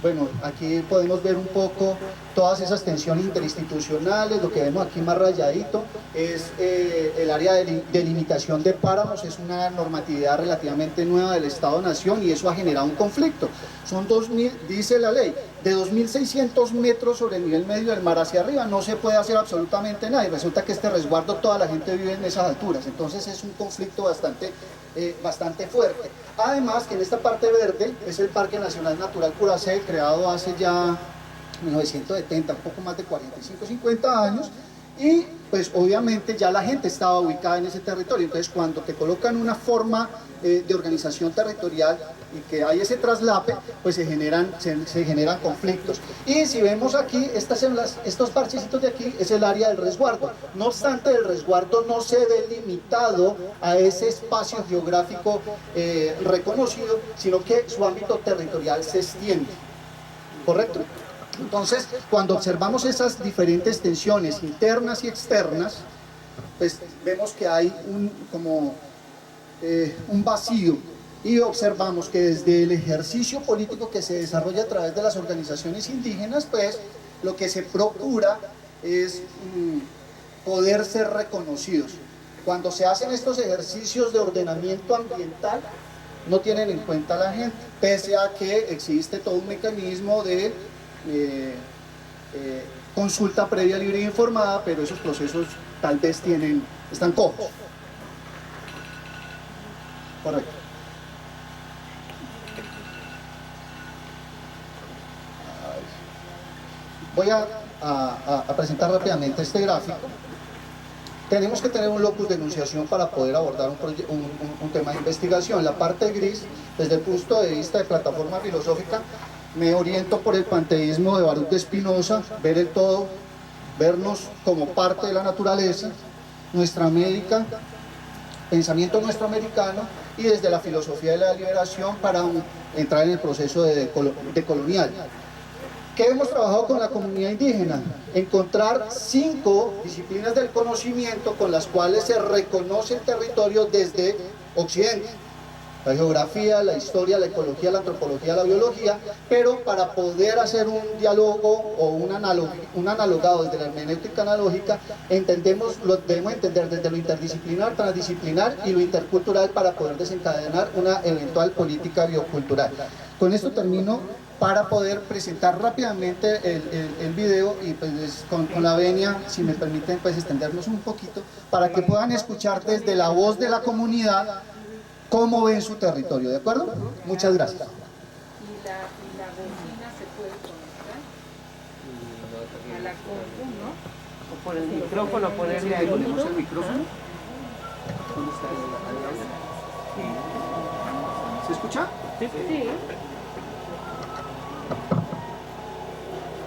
Bueno, aquí podemos ver un poco todas esas tensiones interinstitucionales. Lo que vemos aquí más rayadito es el área de delimitación de páramos. Es una normatividad relativamente nueva del Estado-Nación y eso ha generado un conflicto. Son 2.000, dice la ley, de 2.600 metros sobre el nivel medio del mar hacia arriba no se puede hacer absolutamente nada, y resulta que este resguardo toda la gente vive en esas alturas. Entonces es un conflicto bastante fuerte. Además que en esta parte verde es el Parque Nacional Natural Puracé, creado hace ya 1970, un poco más de 45, 50 años, y pues obviamente ya la gente estaba ubicada en ese territorio. Entonces cuando te colocan una forma de organización territorial y que hay ese traslape, pues se generan conflictos. Y si vemos aquí, estos parchecitos de aquí es el área del resguardo. No obstante, el resguardo no se ve limitado a ese espacio geográfico reconocido, sino que su ámbito territorial se extiende. ¿Correcto? Entonces, cuando observamos esas diferentes tensiones internas y externas, pues vemos que hay un vacío, y observamos que desde el ejercicio político que se desarrolla a través de las organizaciones indígenas, pues lo que se procura es poder ser reconocidos. Cuando se hacen estos ejercicios de ordenamiento ambiental, no tienen en cuenta a la gente, pese a que existe todo un mecanismo de consulta previa, libre e informada, pero esos procesos tal vez están cojos. Correcto. Voy a presentar rápidamente este gráfico. Tenemos que tener un locus de enunciación para poder abordar un tema de investigación. La parte gris, desde el punto de vista de plataforma filosófica, me oriento por el panteísmo de Baruch de Spinoza, ver el todo, vernos como parte de la naturaleza, nuestra América, pensamiento nuestro americano, y desde la filosofía de la liberación para entrar en el proceso de decolonial. ¿Qué hemos trabajado con la comunidad indígena? Encontrar 5 disciplinas del conocimiento con las cuales se reconoce el territorio desde Occidente. La geografía, la historia, la ecología, la antropología, la biología, pero para poder hacer un diálogo o un analogado desde la hermenéutica analógica, lo debemos entender desde lo interdisciplinar, transdisciplinar y lo intercultural para poder desencadenar una eventual política biocultural. Con esto termino para poder presentar rápidamente el video y pues con la venia, si me permiten, pues extendernos un poquito para que puedan escuchar desde la voz de la comunidad cómo ven su territorio, ¿de acuerdo? Muchas gracias. Y la bocina se puede conectar a la compu, ¿no? O por el micrófono, ponerle ahí. ¿Ponemos el micrófono? ¿Dónde está el? ¿Se escucha? Sí.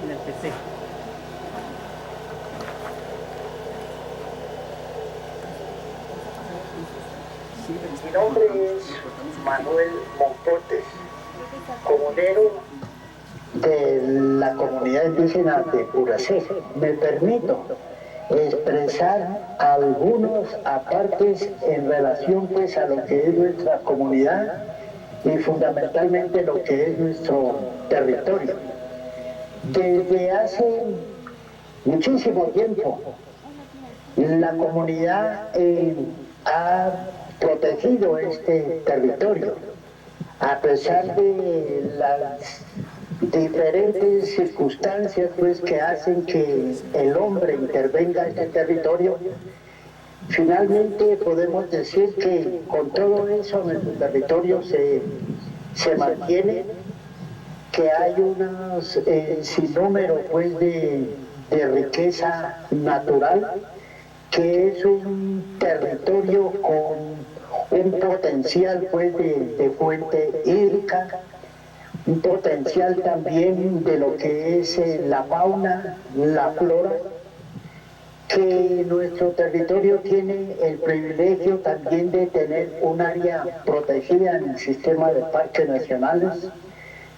En el PC. Mi nombre es Manuel Monfortes, comunero de la comunidad indígena de Puracé. Me permito expresar algunos apartes en relación pues a lo que es nuestra comunidad y fundamentalmente lo que es nuestro territorio. Desde hace muchísimo tiempo la comunidad en ha protegido este territorio, a pesar de las diferentes circunstancias pues, que hacen que el hombre intervenga en este territorio. Finalmente podemos decir que con todo eso nuestro territorio se mantiene, que hay un sinnúmero pues, de riqueza natural, que es un territorio con un potencial pues, de fuente hídrica, un potencial también de lo que es la fauna, la flora, que nuestro territorio tiene el privilegio también de tener un área protegida en el sistema de parques nacionales,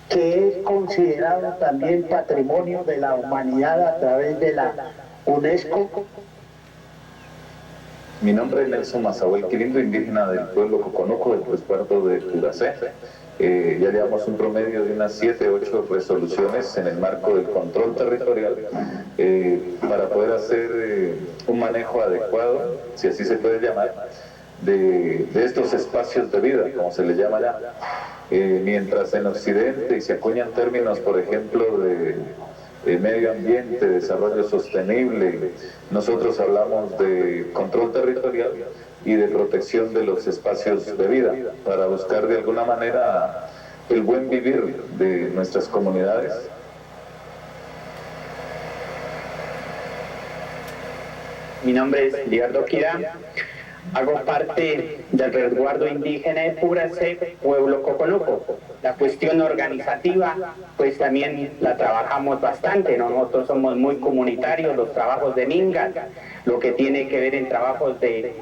que es considerado también patrimonio de la humanidad a través de la UNESCO. Mi nombre es Nelson Mazahuel Quilindo, indígena del pueblo Coconuco del resguardo de Curacé. Ya llevamos un promedio de unas 7, 8 resoluciones en el marco del control territorial para poder hacer un manejo adecuado, si así se puede llamar, de estos espacios de vida, como se les llama ya. Mientras en Occidente, y se acuñan términos, por ejemplo, de medio ambiente, desarrollo sostenible, nosotros hablamos de control territorial y de protección de los espacios de vida, para buscar de alguna manera el buen vivir de nuestras comunidades. Mi nombre es Liardo Quirá, hago parte del resguardo indígena de Curacé, pueblo Coconuco. La cuestión organizativa, pues también la trabajamos bastante, ¿no? Nosotros somos muy comunitarios, los trabajos de mingas, lo que tiene que ver en trabajos de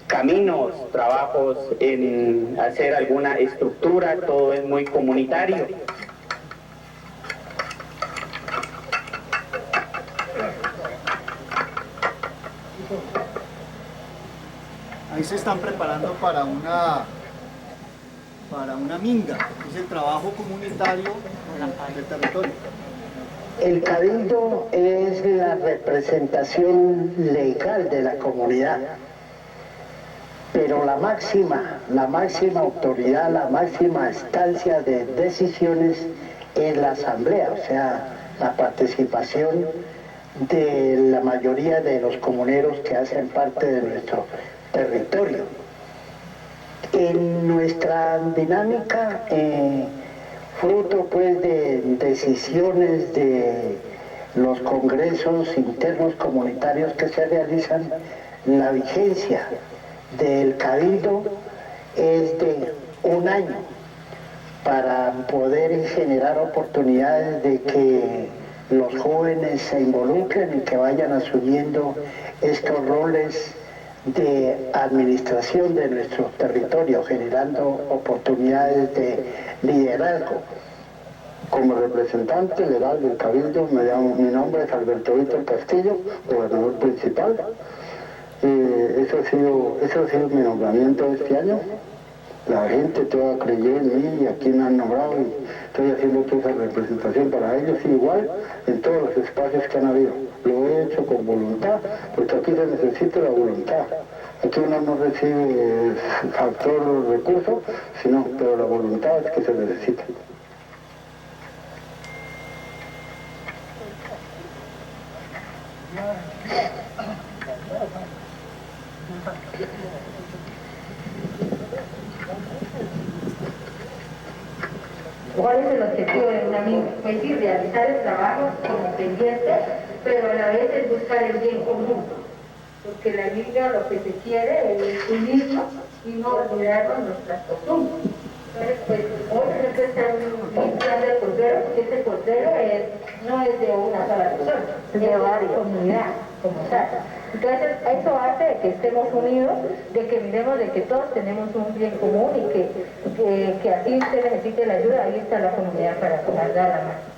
caminos, trabajos en hacer alguna estructura, todo es muy comunitario. Ahí se están preparando para una minga, es el trabajo comunitario del territorio. El cabildo es la representación legal de la comunidad, pero la máxima autoridad, la máxima instancia de decisiones es la asamblea, o sea, la participación de la mayoría de los comuneros que hacen parte de nuestro territorio. En nuestra dinámica, fruto pues de decisiones de los congresos internos comunitarios que se realizan, la vigencia del cabildo es de 1 año para poder generar oportunidades de que los jóvenes se involucren y que vayan asumiendo estos roles de administración de nuestro territorio, generando oportunidades de liderazgo. Como representante legal del Cabildo, mi nombre es Alberto Víctor Castillo, gobernador principal. Eso ha sido mi nombramiento este año. La gente toda creyó en mí y aquí me han nombrado y estoy haciendo toda esa representación para ellos, igual en todos los espacios que han habido. Lo he hecho con voluntad, porque aquí se necesita la voluntad. Aquí uno no recibe factor recurso, pero la voluntad es que se necesita. ¿Cuál es el objetivo de una minga? Pues sí, realizar el trabajo como pendiente, pero a la vez es buscar el bien común. Porque la minga lo que se quiere es unirnos y no olvidarnos nuestras costumbres. Entonces, pues hoy se está limpiando el cordero, porque este cordero no es de una sola persona, es de varias comunidad, como tal. Entonces, eso hace que estemos unidos, de que miremos de que todos tenemos un bien común y que así usted necesite la ayuda, ahí está la comunidad para dar la mano.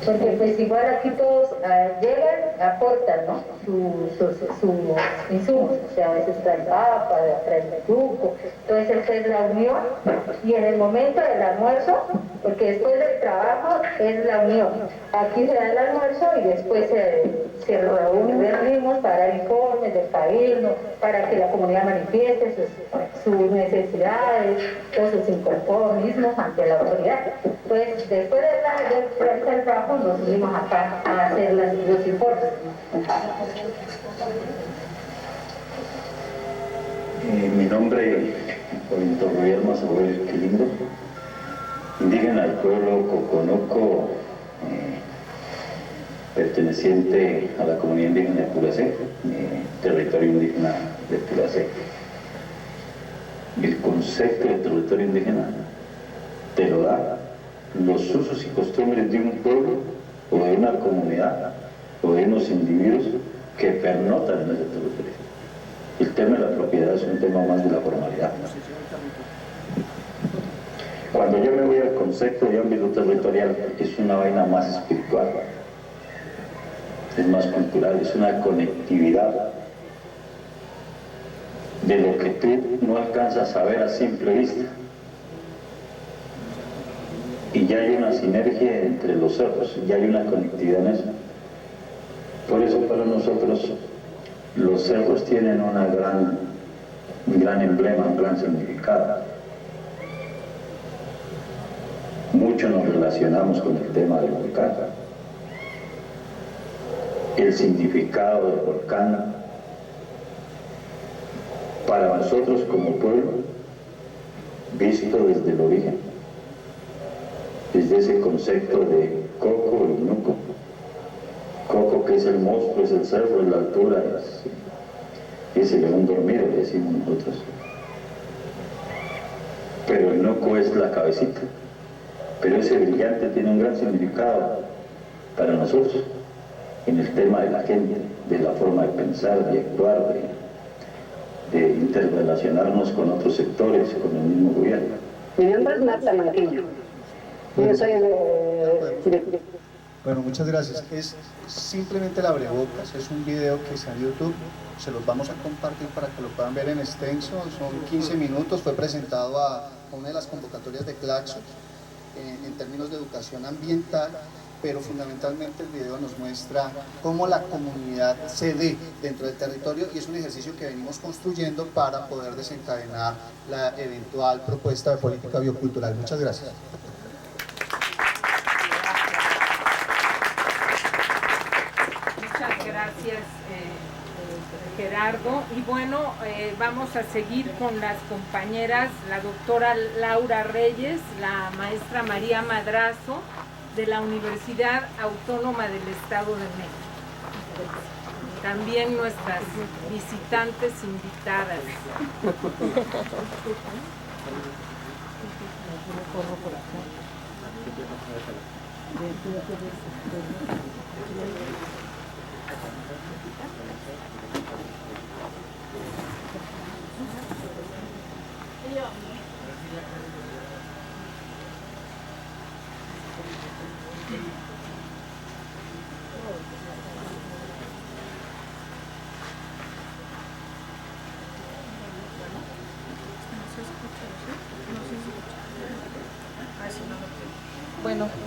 porque pues igual aquí todos llegan, aportan, ¿no? sus insumos, o sea, a veces traen papa, traen truco, entonces esa es la unión, y en el momento del almuerzo, porque después del trabajo es la unión, aquí se da el almuerzo y después se reunimos para dar informes del cabildo, para que la comunidad manifieste sus necesidades, todos sus inconformismos ante la autoridad. Pues después de realizar el trabajo nos unimos acá a hacer los informes. Mi nombre es don Guillermo Samuel Quilindo, indígena del pueblo Coconoco, perteneciente a la comunidad indígena de Puracé, territorio indígena de Puracé. El concepto de territorio indígena te lo da los usos y costumbres de un pueblo o de una comunidad o de unos individuos que pernotan en ese territorio. El tema de la propiedad es un tema más de la formalidad. Cuando yo me voy al concepto de ámbito territorial, es una vaina más espiritual, es más cultural, es una conectividad de lo que tú no alcanzas a ver a simple vista. Y ya hay una sinergia entre los cerros, ya hay una conectividad en eso. Por eso para nosotros los cerros tienen un gran emblema, un gran significado. Mucho nos relacionamos con el tema del volcán. El significado del volcán para nosotros como pueblo, visto desde el origen, desde ese concepto de coco y nuco. Coco, que es el monstruo, es el cerro, es la altura, es el león dormido, decimos nosotros. Pero el nuco es la cabecita. Pero ese brillante tiene un gran significado para nosotros en el tema de la gente, de la forma de pensar, de actuar, de interrelacionarnos con otros sectores, con el mismo gobierno. Mi nombre es Marta Manquillo. Yo soy Bueno, muchas gracias. Es simplemente el abrebocas, es un video que está en YouTube, se los vamos a compartir para que lo puedan ver en extenso, son 15 minutos, fue presentado a una de las convocatorias de Claxo en términos de educación ambiental, pero fundamentalmente el video nos muestra cómo la comunidad se ve dentro del territorio y es un ejercicio que venimos construyendo para poder desencadenar la eventual propuesta de política biocultural. Muchas gracias. Muchas gracias, Gerardo. Y bueno, vamos a seguir con las compañeras, la doctora Laura Reyes, la maestra María Madrazo, de la Universidad Autónoma del Estado de México. También nuestras visitantes invitadas.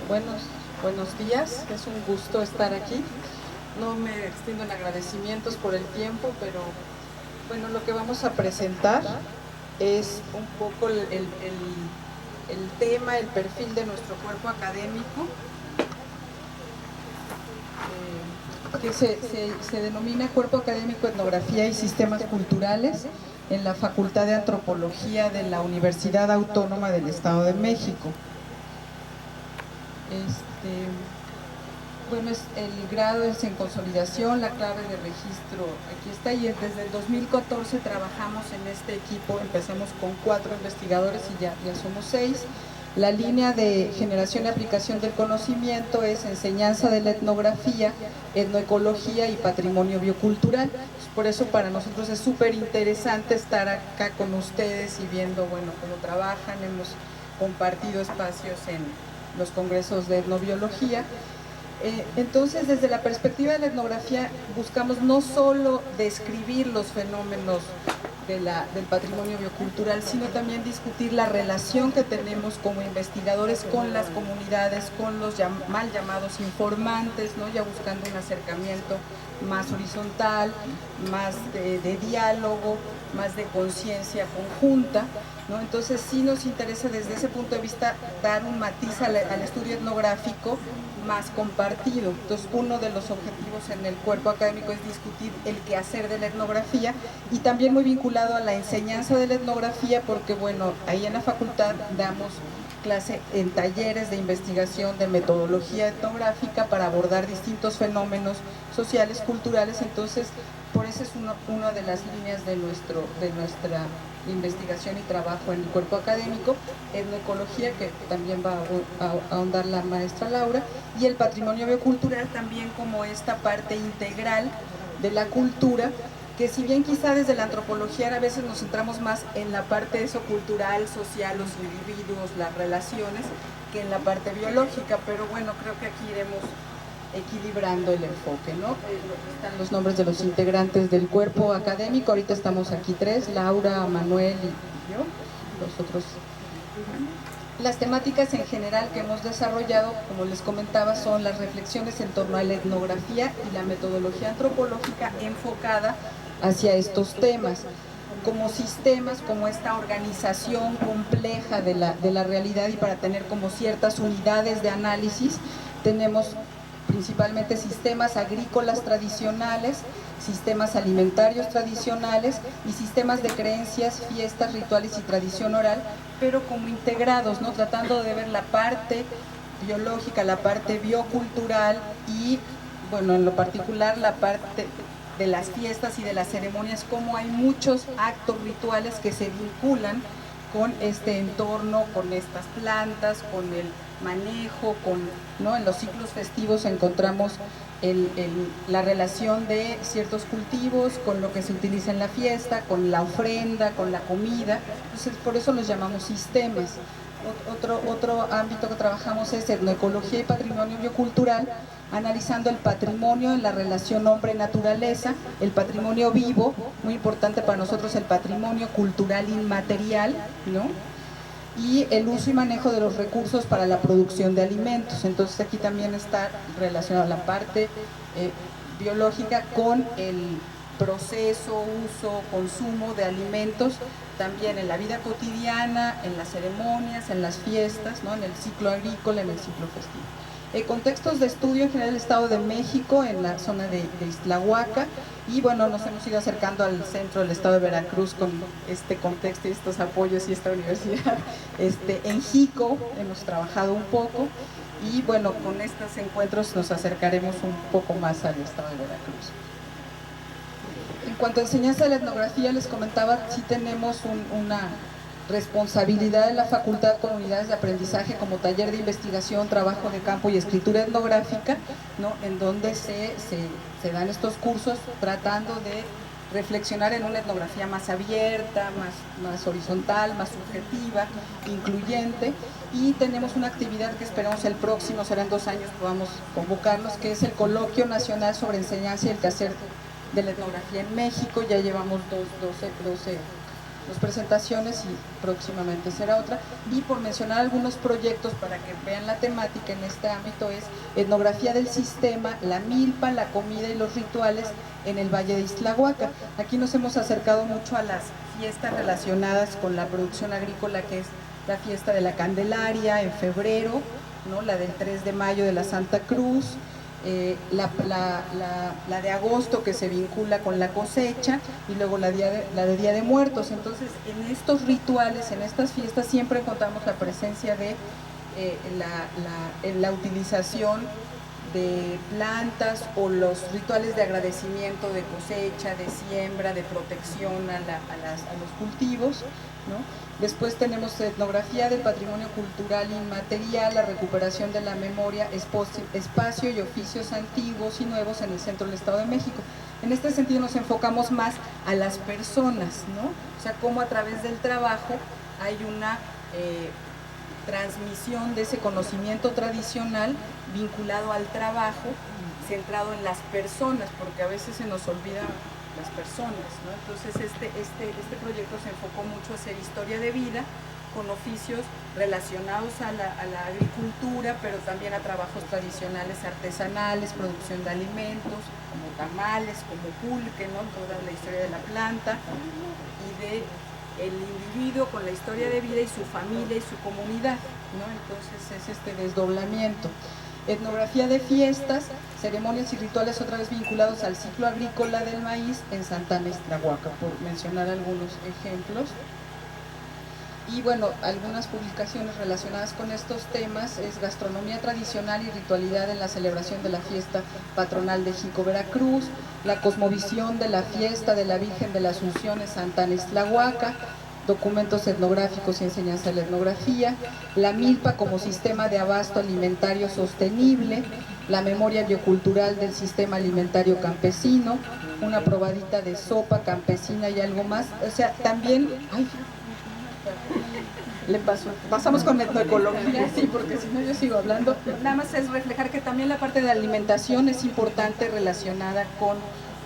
Bueno, buenos días, es un gusto estar aquí. No me extiendo en agradecimientos por el tiempo, pero bueno, lo que vamos a presentar es un poco el tema, el perfil de nuestro cuerpo académico, que se denomina Cuerpo Académico, Etnografía y Sistemas Culturales en la Facultad de Antropología de la Universidad Autónoma del Estado de México. Bueno, el grado es en consolidación, la clave de registro aquí está, y desde el 2014 trabajamos en este equipo. Empezamos con 4 investigadores y ya somos 6. La línea de generación y aplicación del conocimiento es enseñanza de la etnografía, etnoecología y patrimonio biocultural. Por eso para nosotros es súper interesante estar acá con ustedes y viendo, bueno, cómo trabajan. Hemos compartido espacios en los congresos de etnobiología. Entonces, desde la perspectiva de la etnografía, buscamos no solo describir los fenómenos del patrimonio biocultural, sino también discutir la relación que tenemos como investigadores con las comunidades, con los mal llamados informantes, ¿no? Ya buscando un acercamiento más horizontal, más de diálogo, más de conciencia conjunta, ¿no? Entonces sí nos interesa desde ese punto de vista dar un matiz al estudio etnográfico más compartido. Entonces uno de los objetivos en el cuerpo académico es discutir el quehacer de la etnografía y también muy vinculado a la enseñanza de la etnografía, porque bueno, ahí en la facultad damos clase en talleres de investigación de metodología etnográfica para abordar distintos fenómenos sociales, culturales. Entonces por eso es una de las líneas de nuestra investigación y trabajo en el cuerpo académico, etnoecología, que también va a ahondar la maestra Laura, y el patrimonio biocultural también como esta parte integral de la cultura, que si bien quizá desde la antropología a veces nos centramos más en la parte cultural, social, los individuos, las relaciones, que en la parte biológica, pero bueno, creo que aquí iremos equilibrando el enfoque, ¿no? Están los nombres de los integrantes del cuerpo académico, ahorita estamos aquí 3, Laura, Manuel y yo, los otros. Las temáticas en general que hemos desarrollado, como les comentaba, son las reflexiones en torno a la etnografía y la metodología antropológica enfocada hacia estos temas, como sistemas, como esta organización compleja de la realidad, y para tener como ciertas unidades de análisis tenemos principalmente sistemas agrícolas tradicionales, sistemas alimentarios tradicionales y sistemas de creencias, fiestas, rituales y tradición oral, pero como integrados, ¿no? Tratando de ver la parte biológica, la parte biocultural y, bueno, en lo particular la parte de las fiestas y de las ceremonias, como hay muchos actos rituales que se vinculan con este entorno, con estas plantas, con el manejo, ¿no? En los ciclos festivos encontramos la relación de ciertos cultivos con lo que se utiliza en la fiesta, con la ofrenda, con la comida. Entonces por eso los llamamos sistemas. Otro ámbito que trabajamos es etnoecología y patrimonio biocultural, analizando el patrimonio en la relación hombre-naturaleza, el patrimonio vivo, muy importante para nosotros el patrimonio cultural inmaterial, ¿no? Y el uso y manejo de los recursos para la producción de alimentos. Entonces aquí también está relacionada la parte biológica con el proceso, uso, consumo de alimentos, también en la vida cotidiana, en las ceremonias, en las fiestas, ¿no? En el ciclo agrícola, en el ciclo festivo. Contextos de estudio en general el Estado de México, en la zona de Ixtlahuaca, y bueno, nos hemos ido acercando al centro del Estado de Veracruz con este contexto y estos apoyos y esta universidad. En Jico hemos trabajado un poco y bueno, con estos encuentros nos acercaremos un poco más al Estado de Veracruz. En cuanto a enseñanza de la etnografía, les comentaba, sí tenemos una responsabilidad de la facultad con unidades de aprendizaje como taller de investigación, trabajo de campo y escritura etnográfica, ¿no? En donde se dan estos cursos tratando de reflexionar en una etnografía más abierta, más horizontal, más subjetiva, incluyente, y tenemos una actividad que esperamos el próximo, será en 2 años, podamos convocarnos, que es el Coloquio Nacional sobre Enseñanza y el Quehacer de la Etnografía en México. Ya llevamos 12 presentaciones y próximamente será otra. Y por mencionar algunos proyectos para que vean la temática en este ámbito, es etnografía del sistema, la milpa, la comida y los rituales en el Valle de Ixtlahuaca. Aquí nos hemos acercado mucho a las fiestas relacionadas con la producción agrícola, que es la fiesta de la Candelaria en febrero, ¿no? La del 3 de mayo de la Santa Cruz, la de agosto, que se vincula con la cosecha, y luego la de Día de Muertos. Entonces, en estos rituales, en estas fiestas, siempre encontramos la presencia de la utilización de plantas o los rituales de agradecimiento de cosecha, de siembra, de protección a los cultivos, ¿no? Después tenemos etnografía del patrimonio cultural inmaterial, la recuperación de la memoria, espacio y oficios antiguos y nuevos en el centro del Estado de México. En este sentido nos enfocamos más a las personas, ¿no? O sea, cómo a través del trabajo hay una transmisión de ese conocimiento tradicional vinculado al trabajo, centrado en las personas, porque a veces se nos olvida las personas, ¿no? Entonces este proyecto se enfocó mucho a hacer historia de vida con oficios relacionados a la agricultura, pero también a trabajos tradicionales artesanales, producción de alimentos, como tamales, como pulque, ¿no? Toda la historia de la planta y de el individuo con la historia de vida y su familia y su comunidad, ¿no? Entonces es este desdoblamiento. Etnografía de fiestas, ceremonias y rituales otra vez vinculados al ciclo agrícola del maíz en Santana Iztlahuaca, por mencionar algunos ejemplos. Y bueno, algunas publicaciones relacionadas con estos temas es gastronomía tradicional y ritualidad en la celebración de la fiesta patronal de Jico, Veracruz, la cosmovisión de la fiesta de la Virgen de la Asunción en Santana Iztlahuaca, documentos etnográficos y enseñanza de la etnografía, la milpa como sistema de abasto alimentario sostenible, la memoria biocultural del sistema alimentario campesino, una probadita de sopa campesina y algo más. O sea, también... pasamos con etnoecología, sí, porque si no yo sigo hablando. Nada más es reflejar que también la parte de alimentación es importante relacionada con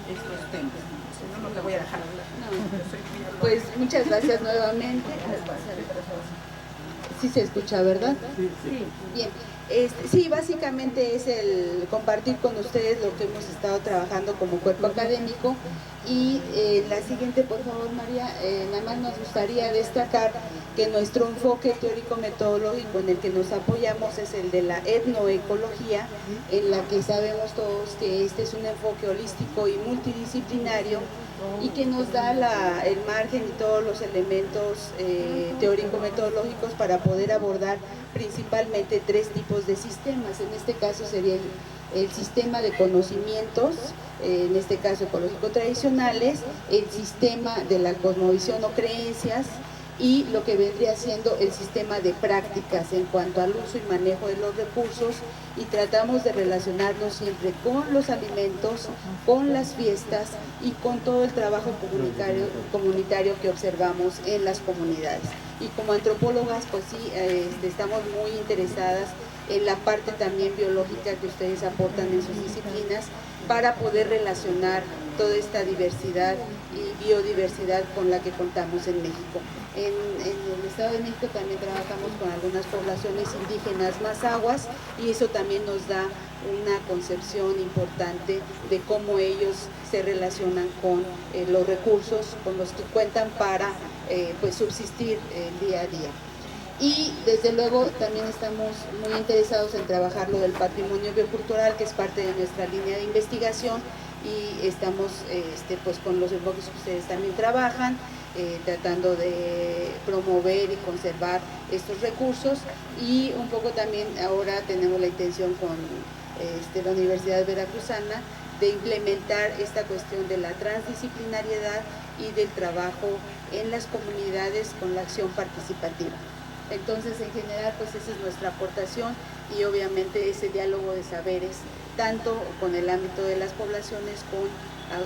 estos temas. Si no, no le voy a dejar hablar. Pues muchas gracias nuevamente. Sí se escucha, ¿verdad? Sí. Bien. Sí, básicamente es el compartir con ustedes lo que hemos estado trabajando como cuerpo académico. Y la siguiente, por favor, María, nada más nos gustaría destacar que nuestro enfoque teórico-metodológico en el que nos apoyamos es el de la etnoecología, en la que sabemos todos que este es un enfoque holístico y multidisciplinario y que nos da el margen y todos los elementos teórico-metodológicos para poder abordar principalmente 3 tipos de sistemas. En este caso sería el sistema de conocimientos, en este caso ecológico tradicionales, el sistema de la cosmovisión o creencias y lo que vendría siendo el sistema de prácticas en cuanto al uso y manejo de los recursos, y tratamos de relacionarnos siempre con los alimentos, con las fiestas y con todo el trabajo comunitario que observamos en las comunidades. Y como antropólogas, pues sí, estamos muy interesadas en la parte también biológica que ustedes aportan en sus disciplinas para poder relacionar toda esta diversidad y biodiversidad con la que contamos en México. En el Estado de México también trabajamos con algunas poblaciones indígenas mazahuas y eso también nos da una concepción importante de cómo ellos se relacionan con los recursos con los que cuentan para pues subsistir día a día. Y desde luego también estamos muy interesados en trabajar lo del patrimonio biocultural, que es parte de nuestra línea de investigación, y estamos pues con los enfoques que ustedes también trabajan, tratando de promover y conservar estos recursos, y un poco también ahora tenemos la intención con la Universidad Veracruzana de implementar esta cuestión de la transdisciplinariedad y del trabajo en las comunidades con la acción participativa. Entonces, en general, pues esa es nuestra aportación y obviamente ese diálogo de saberes, tanto con el ámbito de las poblaciones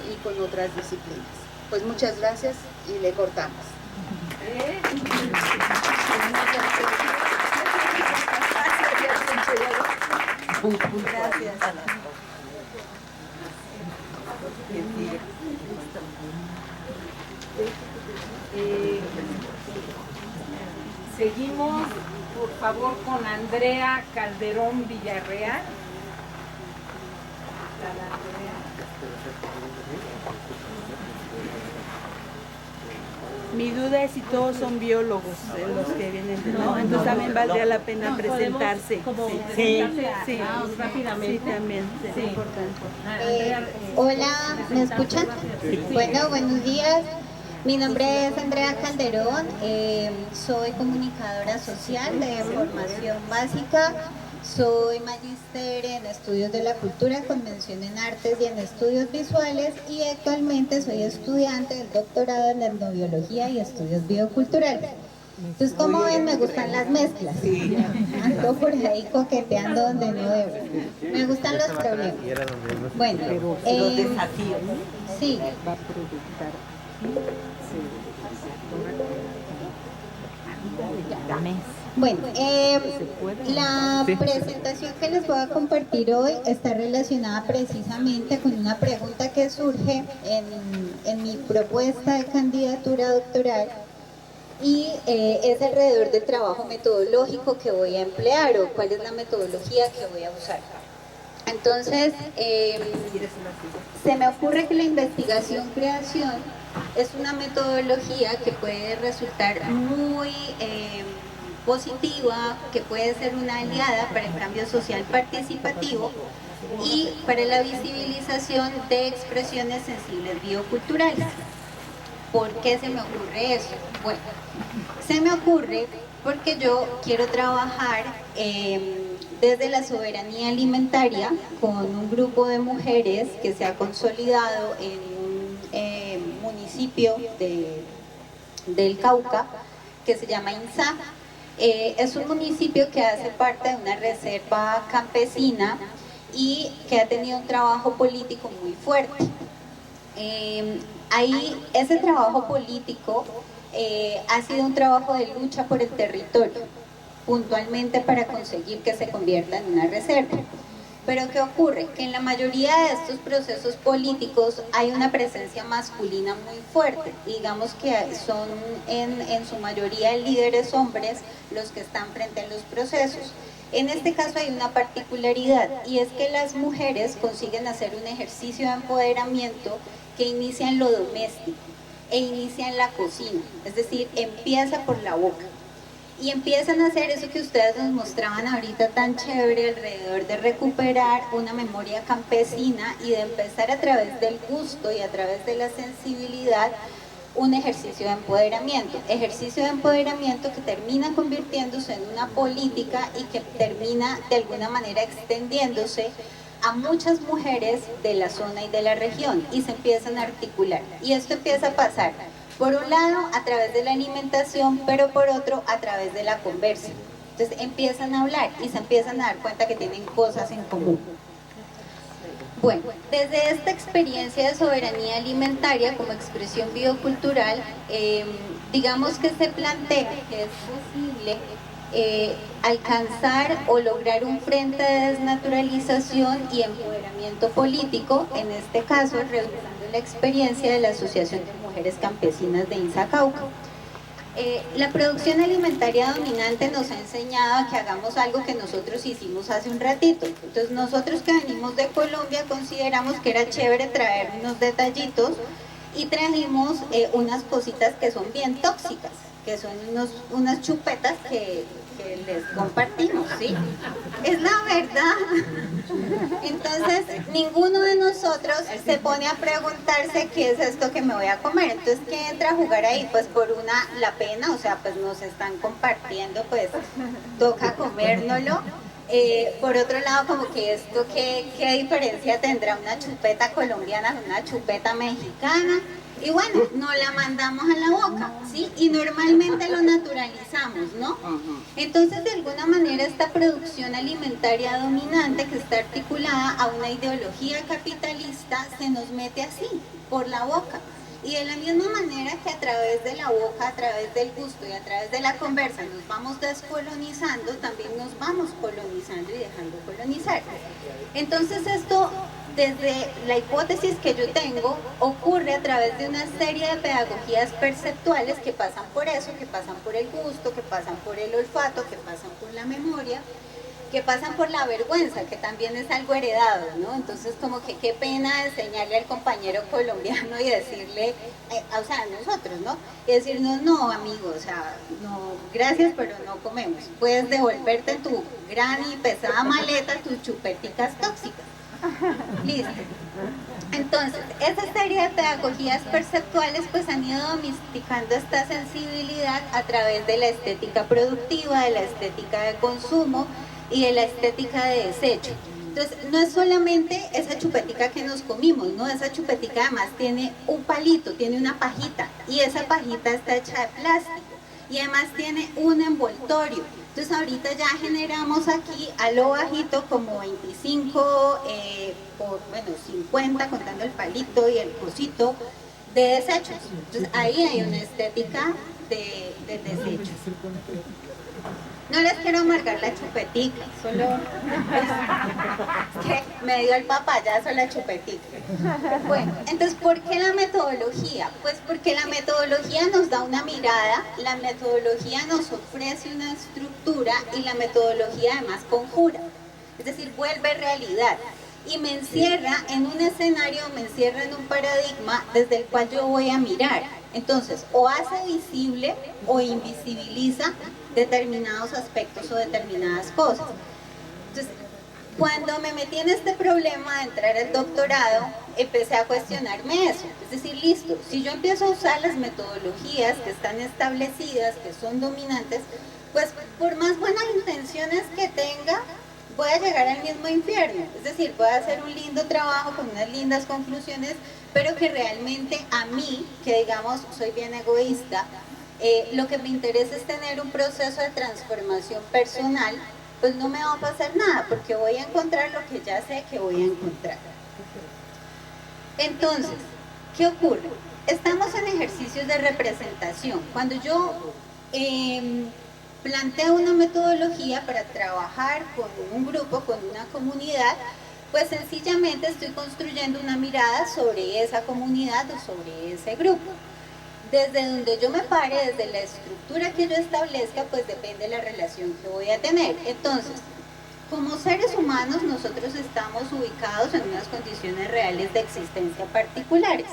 y con otras disciplinas. Pues muchas gracias y le cortamos. Gracias. Seguimos, por favor, con Andrea Calderón Villarreal. Mi duda es si todos son biólogos los que vienen, ¿no? Entonces también valdría la pena presentarse. Sí, rápidamente. Sí, también, es importante. Hola, ¿me escuchan? Bueno, buenos días. Mi nombre es Andrea Calderón, soy comunicadora social de formación básica, soy magíster en estudios de la cultura, con mención en artes y en estudios visuales, y actualmente soy estudiante del doctorado en etnobiología y estudios bioculturales. Entonces, como ven, me gustan las mezclas. Ando por ahí coqueteando donde no debo. Me gustan los problemas. Bueno, los desafíos. Sí. La mesa. Bueno, la presentación que les voy a compartir hoy está relacionada precisamente con una pregunta que surge en mi propuesta de candidatura doctoral y es alrededor del trabajo metodológico que voy a emplear o cuál es la metodología que voy a usar. Entonces, se me ocurre que la investigación-creación es una metodología que puede resultar muy positiva, que puede ser una aliada para el cambio social participativo y para la visibilización de expresiones sensibles bioculturales. ¿Por qué se me ocurre eso? Bueno, se me ocurre porque yo quiero trabajar desde la soberanía alimentaria con un grupo de mujeres que se ha consolidado en un municipio del Cauca que se llama Insá. Es un municipio que hace parte de una reserva campesina y que ha tenido un trabajo político muy fuerte. Ahí ese trabajo político ha sido un trabajo de lucha por el territorio, puntualmente para conseguir que se convierta en una reserva. Pero ¿qué ocurre? Que en la mayoría de estos procesos políticos hay una presencia masculina muy fuerte. Digamos que son en su mayoría líderes hombres los que están frente a los procesos. En este caso hay una particularidad y es que las mujeres consiguen hacer un ejercicio de empoderamiento que inicia en lo doméstico e inicia en la cocina, es decir, empieza por la boca. Y empiezan a hacer eso que ustedes nos mostraban ahorita tan chévere alrededor de recuperar una memoria campesina y de empezar a través del gusto y a través de la sensibilidad un ejercicio de empoderamiento. Ejercicio de empoderamiento que termina convirtiéndose en una política y que termina de alguna manera extendiéndose a muchas mujeres de la zona y de la región y se empiezan a articular. Y esto empieza a pasar por un lado a través de la alimentación, pero por otro a través de la conversa. Entonces empiezan a hablar y se empiezan a dar cuenta que tienen cosas en común. Bueno, desde esta experiencia de soberanía alimentaria como expresión biocultural, digamos que se plantea que es posible alcanzar o lograr un frente de desnaturalización y empoderamiento político, en este caso realizando la experiencia de la Asociación de Mujeres Campesinas de Insá Cauca. La producción alimentaria dominante nos ha enseñado a que hagamos algo que nosotros hicimos hace un ratito. Entonces nosotros que venimos de Colombia consideramos que era chévere traer unos detallitos y trajimos unas cositas que son bien tóxicas, que son unas chupetas que les compartimos, ¿sí? Es la verdad. Entonces, ninguno de nosotros se pone a preguntarse qué es esto que me voy a comer. Entonces, ¿qué entra a jugar ahí? Pues por la pena, o sea, pues nos están compartiendo, pues toca comérnoslo. Por otro lado, como que esto, ¿qué diferencia tendrá una chupeta colombiana con una chupeta mexicana? Y bueno, nos la mandamos a la boca, ¿sí? Y normalmente lo naturalizamos, ¿no? Entonces, de alguna manera, esta producción alimentaria dominante que está articulada a una ideología capitalista se nos mete así, por la boca. Y de la misma manera que a través de la boca, a través del gusto y a través de la conversa nos vamos descolonizando, también nos vamos colonizando y dejando colonizar. Entonces esto, desde la hipótesis que yo tengo, ocurre a través de una serie de pedagogías perceptuales que pasan por eso, que pasan por el gusto, que pasan por el olfato, que pasan por la memoria, que pasan por la vergüenza, que también es algo heredado, ¿no? Entonces como que qué pena enseñarle al compañero colombiano y decirle, o sea, a nosotros, ¿no? Y decirnos, no, amigo, o sea, no, gracias, pero no comemos. Puedes devolverte en tu gran y pesada maleta tus chupeticas tóxicas. Listo. Entonces, esa serie de pedagogías perceptuales pues han ido domesticando esta sensibilidad a través de la estética productiva, de la estética de consumo y de la estética de desecho. Entonces, no es solamente esa chupetica que nos comimos, ¿no? Esa chupetica además tiene un palito, tiene una pajita, y esa pajita está hecha de plástico, y además tiene un envoltorio. Entonces, ahorita ya generamos aquí a lo bajito como 25 por, bueno, 50, contando el palito y el cosito de desechos. Entonces, ahí hay una estética de desechos. No les quiero amargar la chupetica, solo es que me dio el papayazo la chupetica. Bueno, entonces, ¿por qué la metodología? Pues porque la metodología nos da una mirada, la metodología nos ofrece una estructura y la metodología además conjura, es decir, vuelve realidad. Y me encierra en un escenario, me encierra en un paradigma desde el cual yo voy a mirar. Entonces, o hace visible o invisibiliza determinados aspectos o determinadas cosas. Entonces, cuando me metí en este problema de entrar al doctorado, empecé a cuestionarme eso. Es decir, listo, si yo empiezo a usar las metodologías que están establecidas, que son dominantes, pues por más buenas intenciones que tenga, voy a llegar al mismo infierno. Es decir, voy a hacer un lindo trabajo con unas lindas conclusiones, pero que realmente a mí, que digamos soy bien egoísta, lo que me interesa es tener un proceso de transformación personal, pues no me va a pasar nada, porque voy a encontrar lo que ya sé que voy a encontrar. Entonces, ¿qué ocurre? Estamos en ejercicios de representación. Cuando yo planteo una metodología para trabajar con un grupo, con una comunidad, pues sencillamente estoy construyendo una mirada sobre esa comunidad o sobre ese grupo. Desde donde yo me pare, desde la estructura que yo establezca, pues depende de la relación que voy a tener. Entonces, como seres humanos, nosotros estamos ubicados en unas condiciones reales de existencia particulares.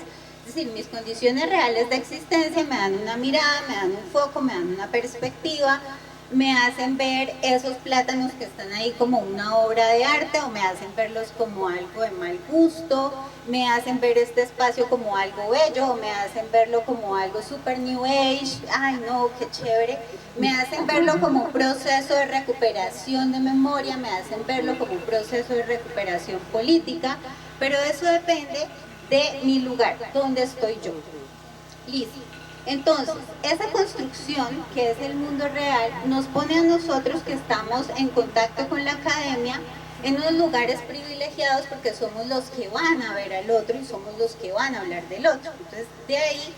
Es decir, mis condiciones reales de existencia me dan una mirada, me dan un foco, me dan una perspectiva, me hacen ver esos plátanos que están ahí como una obra de arte, o me hacen verlos como algo de mal gusto, me hacen ver este espacio como algo bello, o me hacen verlo como algo super new age, ay no, qué chévere, me hacen verlo como un proceso de recuperación de memoria, me hacen verlo como un proceso de recuperación política, pero eso depende de mi lugar, donde estoy yo. Listo. Entonces, esa construcción, que es el mundo real, nos pone a nosotros que estamos en contacto con la academia en unos lugares privilegiados, porque somos los que van a ver al otro y somos los que van a hablar del otro. Entonces, de ahí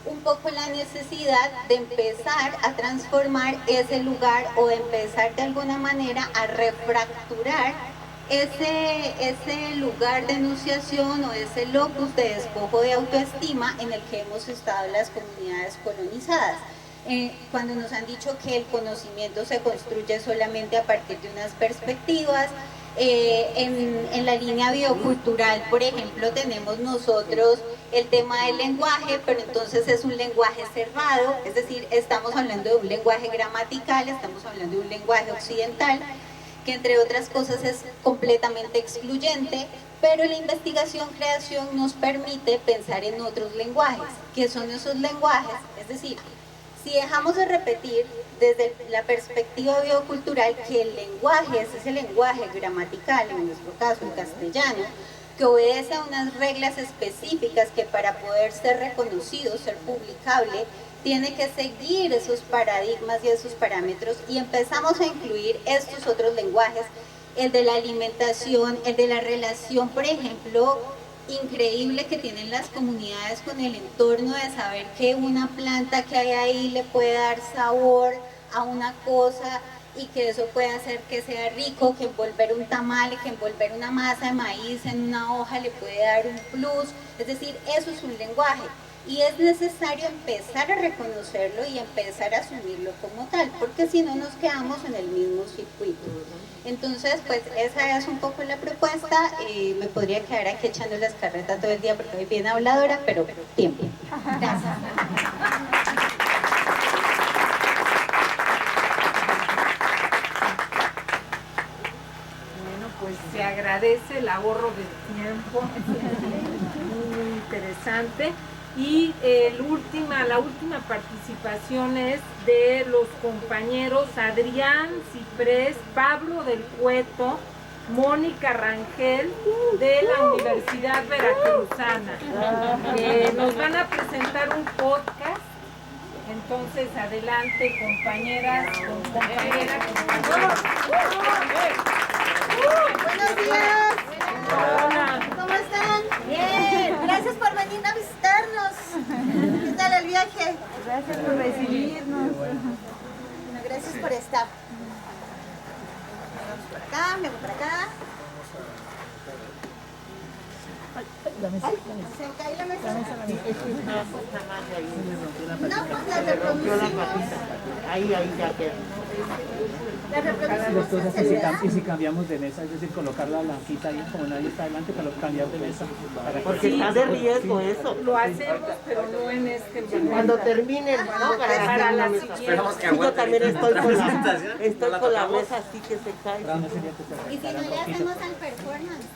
un poco la necesidad de empezar a transformar ese lugar, o de empezar de alguna manera a refracturar ese lugar de enunciación o ese locus de despojo de autoestima en el que hemos estado las comunidades colonizadas. Cuando nos han dicho que el conocimiento se construye solamente a partir de unas perspectivas, en la línea biocultural, por ejemplo, tenemos nosotros el tema del lenguaje, pero entonces es un lenguaje cerrado, es decir, estamos hablando de un lenguaje gramatical, estamos hablando de un lenguaje occidental, que entre otras cosas es completamente excluyente, pero la investigación-creación nos permite pensar en otros lenguajes. ¿Qué son esos lenguajes? Es decir, si dejamos de repetir desde la perspectiva biocultural que el lenguaje es ese lenguaje gramatical, en nuestro caso el castellano, que obedece a unas reglas específicas que para poder ser reconocido, ser publicable, tiene que seguir esos paradigmas y esos parámetros, y empezamos a incluir estos otros lenguajes, el de la alimentación, el de la relación, por ejemplo, increíble que tienen las comunidades con el entorno, de saber que una planta que hay ahí le puede dar sabor a una cosa y que eso puede hacer que sea rico, que envolver un tamal, que envolver una masa de maíz en una hoja le puede dar un plus, es decir, eso es un lenguaje. Y es necesario empezar a reconocerlo y empezar a asumirlo como tal, porque si no nos quedamos en el mismo circuito. Entonces, pues esa es un poco la propuesta. Me podría quedar aquí echando las carretas todo el día porque soy bien habladora, pero tiempo. Gracias. Bueno, pues se agradece el ahorro de tiempo, muy interesante. Y la última participación es de los compañeros Adrián Ciprés, Pablo del Cueto, Mónica Rangel de la Universidad Veracruzana. Nos van a presentar un podcast. Entonces, adelante, compañeras, compañeras. Buenos días. Hola. ¿Cómo están? Bien. Gracias por venir a visitarnos. ¿Qué tal el viaje? Gracias por recibirnos. Bueno, gracias por estar. está. Por acá, me voy por acá. Se cae la mesa. No, pues la reproducimos. Ahí ya queda. La reproducimos. Y si cambiamos de mesa, es decir, colocar la blanquita ahí, como nadie está adelante, para cambiar de mesa. Porque está de riesgo eso. Lo hacemos, pero no en este momento. Cuando termine, ¿no? Para la siguiente. Yo también estoy con la mesa así que se cae. Y si no le hacemos al performance,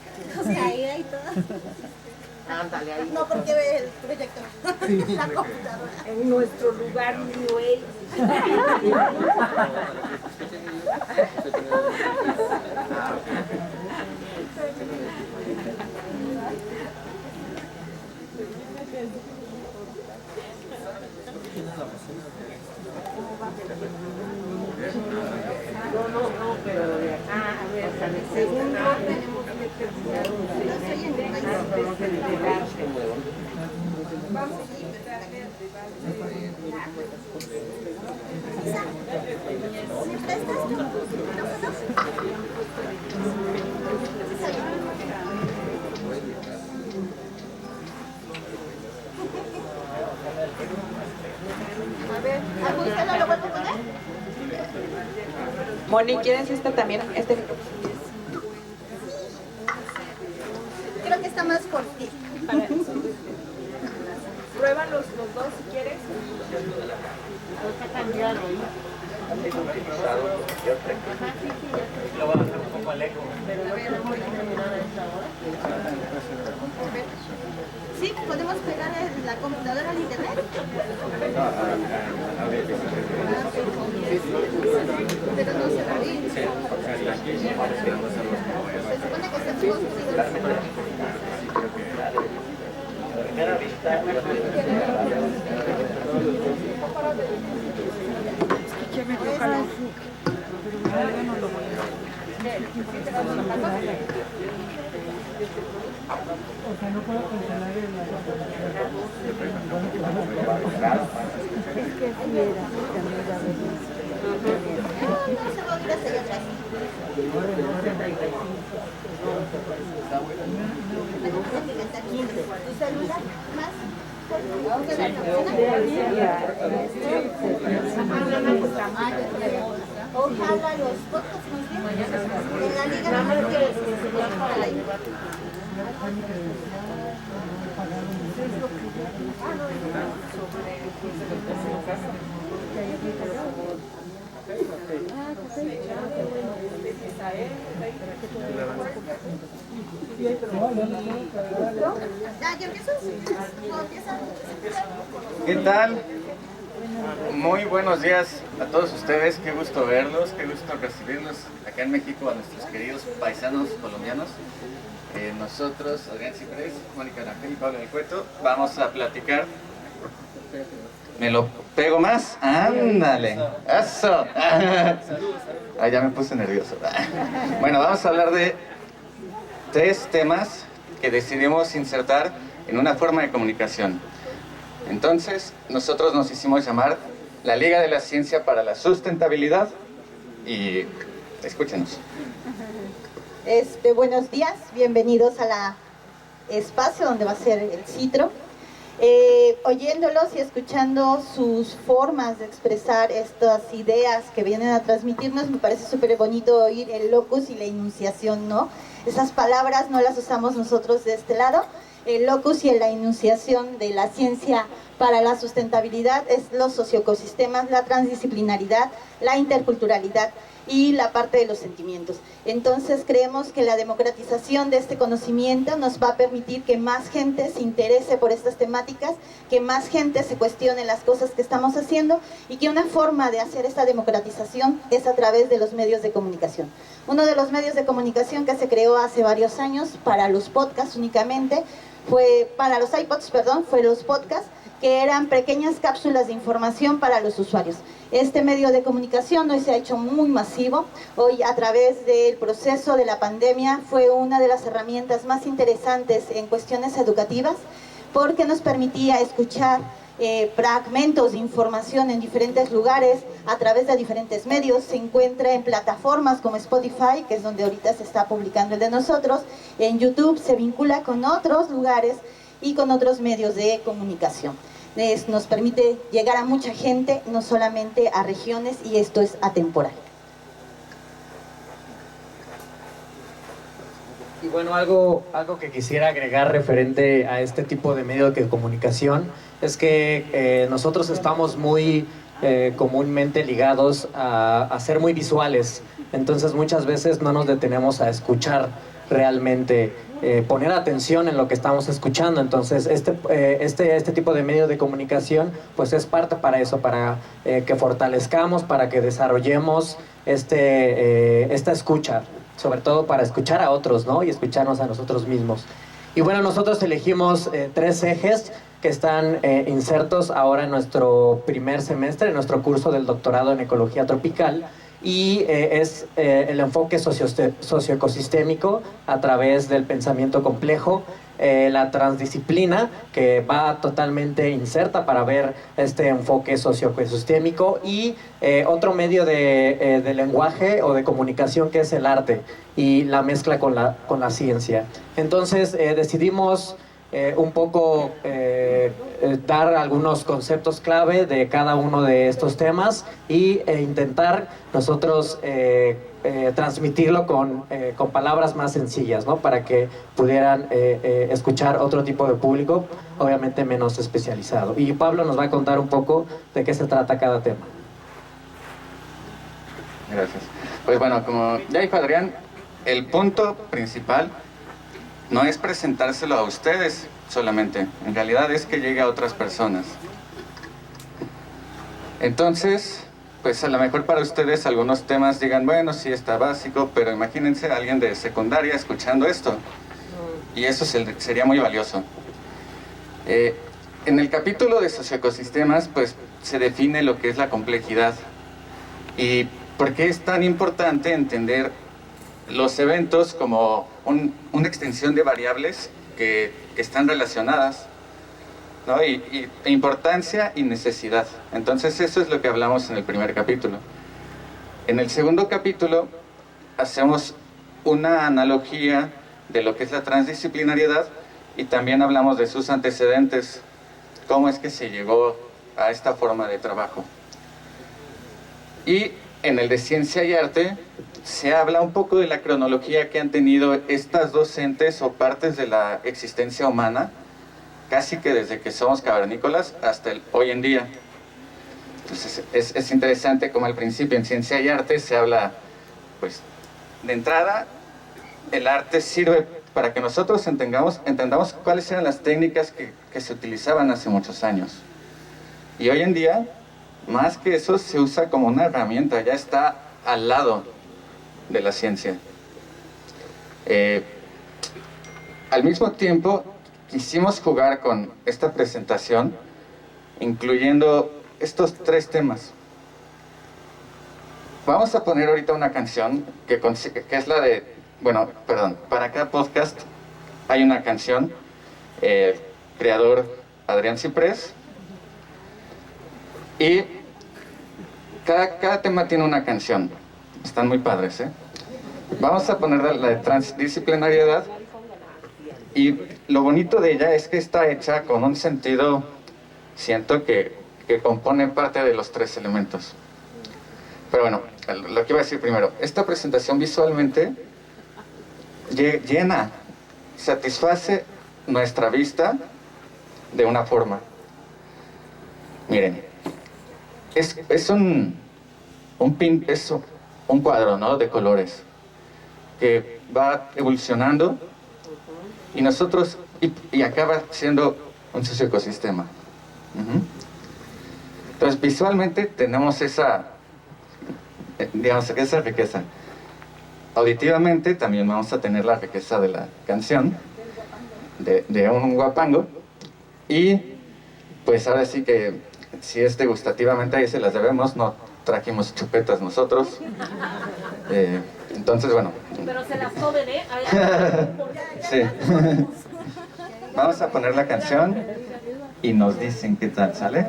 caída y todo. Ándale ahí. No, porque ve el proyector. La computadora. En nuestro lugar, New Age. No, pero de acá, a ver, hasta el segundo tenemos que terminar Vamos. ¿Me prestas tu micrófono? A ver, ¿algún celo lo vuelvo a poner? Moni, ¿quieres esta también? Creo que está más cortito. Prueba los dos si quieres. Está cambiado ahí. Lo voy a hacer un poco al eco. Sí, podemos pegar la computadora al internet. Pero no se va a abrir. Se supone que se puede. Primera vista. Ya me dio calor. Pero no lo voy a O sea, no puedo cancelar el... Es que fiera, No se va a abrir hacia allá atrás. ¿Tu celular más? Ojalá los podcasts nos den en la liga no que para ahí. ¿Ya empiezo? ¿Qué tal? Muy buenos días a todos ustedes, qué gusto verlos, qué gusto recibirlos acá en México a nuestros queridos paisanos colombianos. Nosotros, Adrián Ciprés, Mónica Rangel y Pablo del Cueto, vamos a platicar. ¿Me lo pego más? ¡Ándale! ¡Eso! Ah, ya me puse nervioso. Bueno, vamos a hablar de 3 temas que decidimos insertar en una forma de comunicación. Entonces, nosotros nos hicimos llamar la Liga de la Ciencia para la Sustentabilidad y escúchenos. Buenos días, bienvenidos a la espacio donde va a ser el Citro. Oyéndolos y escuchando sus formas de expresar estas ideas que vienen a transmitirnos, me parece súper bonito oír el locus y la enunciación, ¿no? Esas palabras no las usamos nosotros de este lado. El locus y la enunciación de la ciencia para la sustentabilidad es los socioecosistemas, la transdisciplinaridad, la interculturalidad y la parte de los sentimientos. Entonces creemos que la democratización de este conocimiento nos va a permitir que más gente se interese por estas temáticas, que más gente se cuestione las cosas que estamos haciendo y que una forma de hacer esta democratización es a través de los medios de comunicación. Uno de los medios de comunicación que se creó hace varios años para los podcasts únicamente, para los iPods, perdón, fue los podcasts, que eran pequeñas cápsulas de información para los usuarios. Este medio de comunicación hoy se ha hecho muy masivo. Hoy, a través del proceso de la pandemia, fue una de las herramientas más interesantes en cuestiones educativas, porque nos permitía escuchar fragmentos de información en diferentes lugares a través de diferentes medios. Se encuentra en plataformas como Spotify, que es donde ahorita se está publicando el de nosotros. En YouTube se vincula con otros lugares y con otros medios de comunicación. Nos permite llegar a mucha gente, no solamente a regiones, y esto es atemporal. Y bueno, algo que quisiera agregar referente a este tipo de medio de comunicación es que nosotros estamos muy comúnmente ligados a ser muy visuales. Entonces muchas veces no nos detenemos a escuchar realmente, poner atención en lo que estamos escuchando. Entonces este tipo de medio de comunicación pues es parte para eso, para que fortalezcamos, para que desarrollemos esta escucha, sobre todo para escuchar a otros, ¿no? Y escucharnos a nosotros mismos. Y bueno, nosotros elegimos 3 ejes que están insertos ahora en nuestro primer semestre, en nuestro curso del doctorado en Ecología Tropical, y es el enfoque socioecosistémico a través del pensamiento complejo, la transdisciplina, que va totalmente inserta para ver este enfoque socioecosistémico, y otro medio de lenguaje o de comunicación, que es el arte y la mezcla con la ciencia. Entonces decidimos un poco dar algunos conceptos clave de cada uno de estos temas y intentar nosotros transmitirlo con palabras más sencillas, ¿no? Para que pudieran escuchar otro tipo de público, obviamente menos especializado. Y Pablo nos va a contar un poco de qué se trata cada tema. Gracias. Pues bueno, como ya dijo Adrián, el punto principal no es presentárselo a ustedes solamente, en realidad es que llegue a otras personas. Entonces, pues a lo mejor para ustedes algunos temas digan, bueno, sí está básico, pero imagínense a alguien de secundaria escuchando esto, y eso sería muy valioso. En el capítulo de socioecosistemas, pues se define lo que es la complejidad y por qué es tan importante entender los eventos como una extensión de variables que están relacionadas, ¿no? Y importancia y necesidad. Entonces eso es lo que hablamos en el primer capítulo. En el segundo capítulo hacemos una analogía de lo que es la transdisciplinariedad y también hablamos de sus antecedentes, cómo es que se llegó a esta forma de trabajo. Y en el de ciencia y arte se habla un poco de la cronología que han tenido estas dos entes o partes de la existencia humana, casi que desde que somos cavernícolas hasta hoy en día. Entonces es interesante como al principio en ciencia y arte se habla, pues, de entrada, el arte sirve para que nosotros entendamos cuáles eran las técnicas que se utilizaban hace muchos años. Y hoy en día, más que eso, se usa como una herramienta, ya está al lado de la ciencia. Al mismo tiempo, quisimos jugar con esta presentación, incluyendo estos 3 temas. Vamos a poner ahorita una canción que es la de, bueno, perdón, para cada podcast hay una canción, creador Adrián Ciprés, y cada tema tiene una canción. Están muy padres, ¿eh? Vamos a poner la de transdisciplinariedad, y lo bonito de ella es que está hecha con un sentido, siento que compone parte de los 3 elementos. Pero bueno, lo que iba a decir primero, esta presentación visualmente llena, satisface nuestra vista de una forma. Miren, es un cuadro, ¿no?, de colores que va evolucionando y nosotros y acaba siendo un socioecosistema. Entonces visualmente tenemos esa riqueza. Auditivamente también vamos a tener la riqueza de la canción de un guapango, y pues ahora sí que si es degustativamente ahí se las debemos, no trajimos chupetas nosotros. Entonces, bueno. Pero se las tomen, ¿eh? Sí. Vamos a poner la canción y nos dicen qué tal, ¿sale?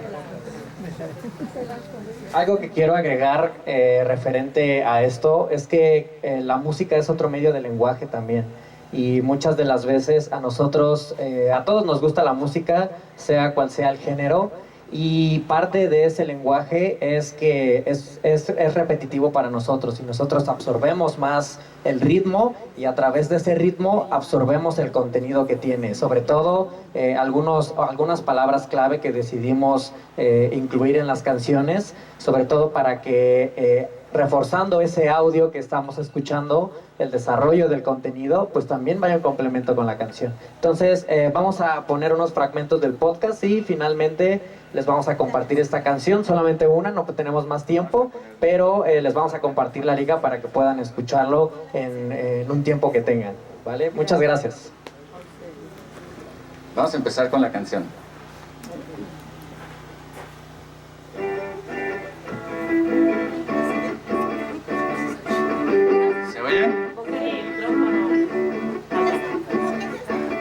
Algo que quiero agregar referente a esto es que la música es otro medio de lenguaje también. Y muchas de las veces a nosotros, a todos nos gusta la música, sea cual sea el género, y parte de ese lenguaje es que es repetitivo para nosotros y nosotros absorbemos más el ritmo y a través de ese ritmo absorbemos el contenido que tiene, sobre todo algunas palabras clave que decidimos incluir en las canciones, sobre todo para que reforzando ese audio que estamos escuchando, el desarrollo del contenido, pues también vaya en complemento con la canción. Entonces vamos a poner unos fragmentos del podcast y finalmente les vamos a compartir esta canción, solamente una, no tenemos más tiempo, pero les vamos a compartir la liga para que puedan escucharlo en un tiempo que tengan, ¿vale? Muchas gracias. Vamos a empezar con la canción. ¿Se oye?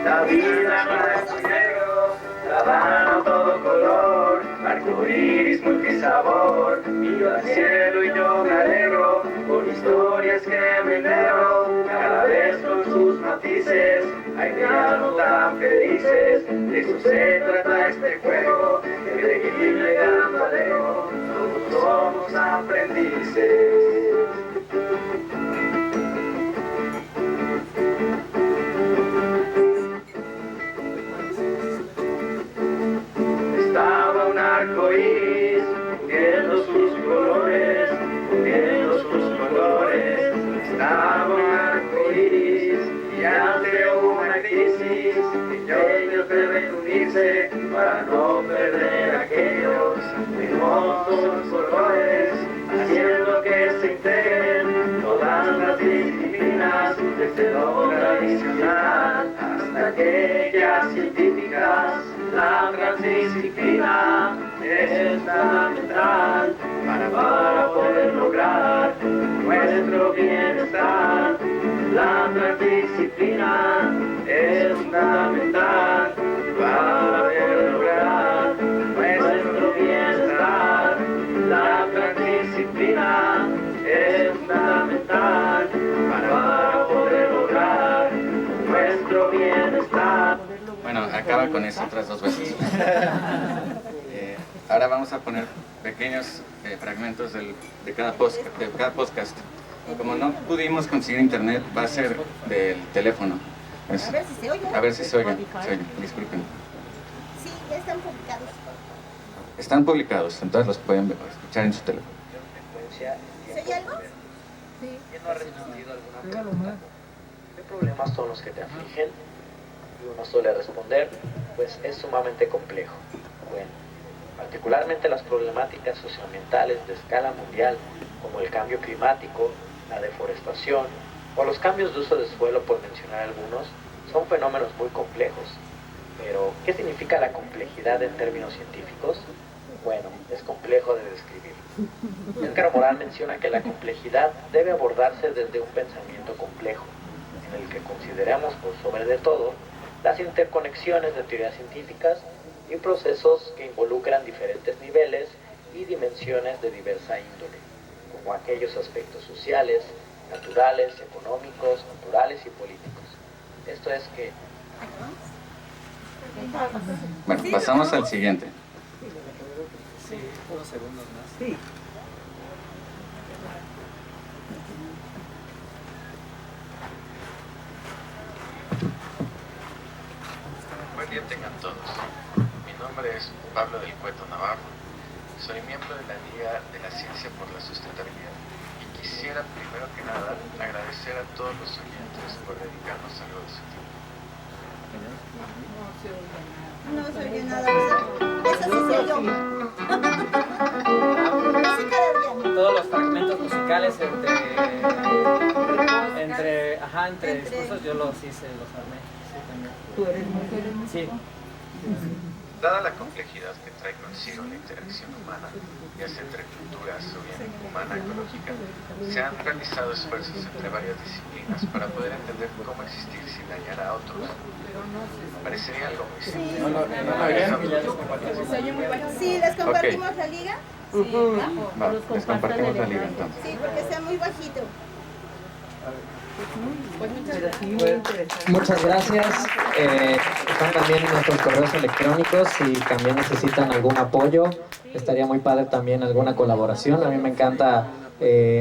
La vida no es negro, la mano todo color, arcoíris multisabor, miro al cielo y yo me alegro, con historias que me enero, cada vez con sus matices, hay diálogos tan felices, de eso se trata este juego, que de ir llegando al ego, todos somos aprendices. Estaba un arcoíris, uniendo sus colores, uniendo sus colores. Estaba un arcoíris, y ante una crisis, ellos deben unirse para no perder aquellos hermosos colores, haciendo que se integren todas las disciplinas, desde lo tradicional hasta aquellas científicas. La transdisciplina es fundamental para poder lograr nuestro bienestar. La transdisciplina es fundamental para poder lograr nuestro bienestar. La transdisciplina es fundamental para poder lograr nuestro bienestar. Bueno, acaba con eso otras dos veces. Ahora vamos a poner pequeños fragmentos de cada podcast. Como no pudimos conseguir internet, va a ser del teléfono. A ver si se oye. A ver si se oye. Disculpen. Sí, ya están publicados. Están publicados, entonces los pueden escuchar en su teléfono. ¿Se oye algo? Sí. ¿Quién no ha recibido alguna pregunta? ¿Qué problemas son los que te afligen? Y uno suele responder, pues es sumamente complejo. Bueno, particularmente las problemáticas socioambientales de escala mundial, como el cambio climático, la deforestación o los cambios de uso de suelo, por mencionar algunos, son fenómenos muy complejos. Pero, ¿qué significa la complejidad en términos científicos? Bueno, es complejo de describir. Edgar Morin menciona que la complejidad debe abordarse desde un pensamiento complejo, en el que consideremos por sobre de todo las interconexiones de teorías científicas y procesos que involucran diferentes niveles y dimensiones de diversa índole, como aquellos aspectos sociales, naturales, económicos, culturales y políticos. Esto es que... Bueno, pasamos al siguiente. Sí, unos segundos más. Sí. Buen día tengan todos. Mi nombre es Pablo del Cueto Navarro. Soy miembro de la Liga de la Ciencia por la Sustentabilidad y quisiera primero que nada agradecer a todos los oyentes por dedicarnos algo de su tiempo. No se oye nada. Eso sí se oyó. Todos los fragmentos musicales entre discursos yo los hice, los armé. Sí, también. ¿Tú eres músico? Sí. Dada la complejidad que trae consigo la interacción humana, ya sea entre culturas o bien humana ecológica, se han realizado esfuerzos entre varias disciplinas para poder entender cómo existir sin dañar a otros. Parecería algo muy simple. Sí, ¿les compartimos la liga? Sí, les compartimos la liga entonces. Sí, porque está muy bajito. Pues muchas gracias. Están también nuestros correos electrónicos si también necesitan algún apoyo. Estaría muy padre también alguna colaboración. A mí me encanta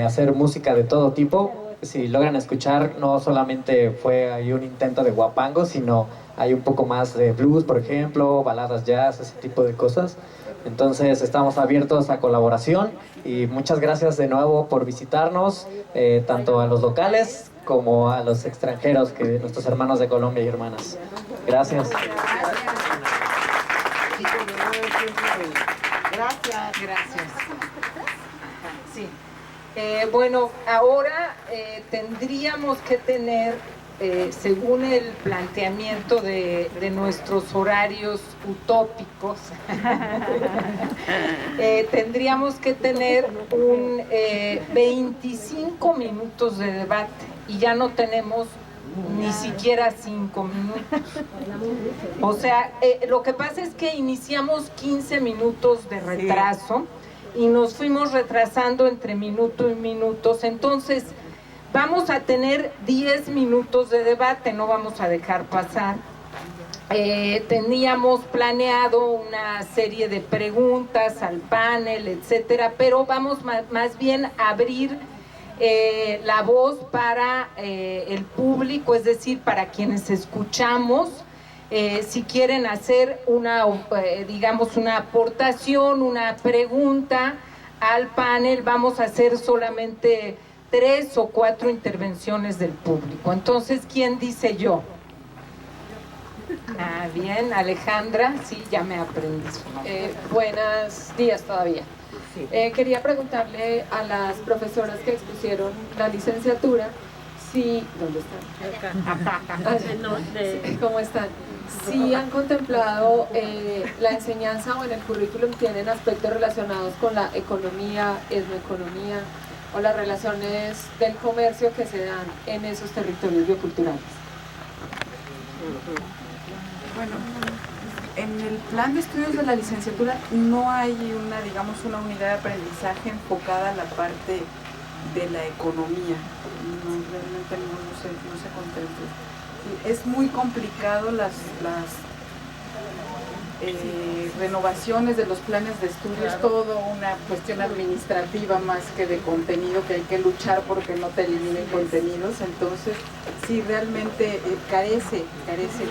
hacer música de todo tipo. Si logran escuchar, no solamente fue ahí un intento de guapango, sino hay un poco más de blues, por ejemplo, baladas jazz, ese tipo de cosas. Entonces estamos abiertos a colaboración y muchas gracias de nuevo por visitarnos, tanto a los locales como a los extranjeros, que nuestros hermanos de Colombia y hermanas. Gracias. Gracias. Sí. Bueno, ahora tendríamos que tener, según el planteamiento de nuestros horarios utópicos, tendríamos que tener un 25 minutos de debate y ya no tenemos ni siquiera 5 minutos. O sea, lo que pasa es que iniciamos 15 minutos de retraso y nos fuimos retrasando entre minuto y minutos. Entonces, vamos a tener 10 minutos de debate, no vamos a dejar pasar. Teníamos planeado una serie de preguntas al panel, etcétera, pero vamos más bien a abrir la voz para el público, es decir, para quienes escuchamos. Si quieren hacer digamos una aportación, una pregunta al panel, vamos a hacer solamente 3 o 4 intervenciones del público. Entonces, ¿quién dice yo? Ah, bien, Alejandra, sí, ya me aprendí su nombre. Buenos días todavía. Quería preguntarle a las profesoras que expusieron la licenciatura si... ¿Dónde están? ¿Cómo están? Si han contemplado la enseñanza o en el currículum tienen aspectos relacionados con la economía, etnoeconomía o las relaciones del comercio que se dan en esos territorios bioculturales. Bueno, en el plan de estudios de la licenciatura no hay una unidad de aprendizaje enfocada a la parte de la economía. Realmente no se contempla. Es muy complicado las renovaciones de los planes de estudios, todo una cuestión administrativa más que de contenido, que hay que luchar porque no te eliminen contenidos. Entonces sí, realmente carece,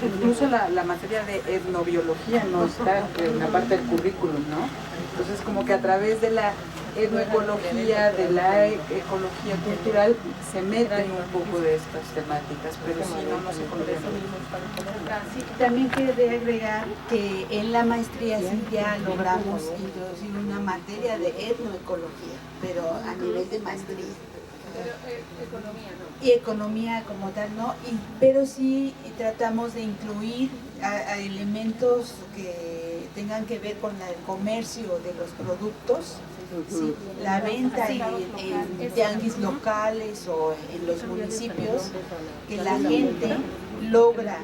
incluso la materia de etnobiología no está en la parte del currículum, ¿no? Entonces como que a través de la etnoecología, de la ecología cultural, se meten un poco de estas temáticas, pero si no se contempla. Sí, también quería agregar que en la maestría sí ya logramos introducir una materia de etnoecología, pero a nivel de maestría. Economía, ¿no? Y economía como tal, ¿no? Pero sí tratamos de incluir a elementos que tengan que ver con el comercio de los productos, ¿sí? La venta en tianguis locales o en los municipios, que la gente logra,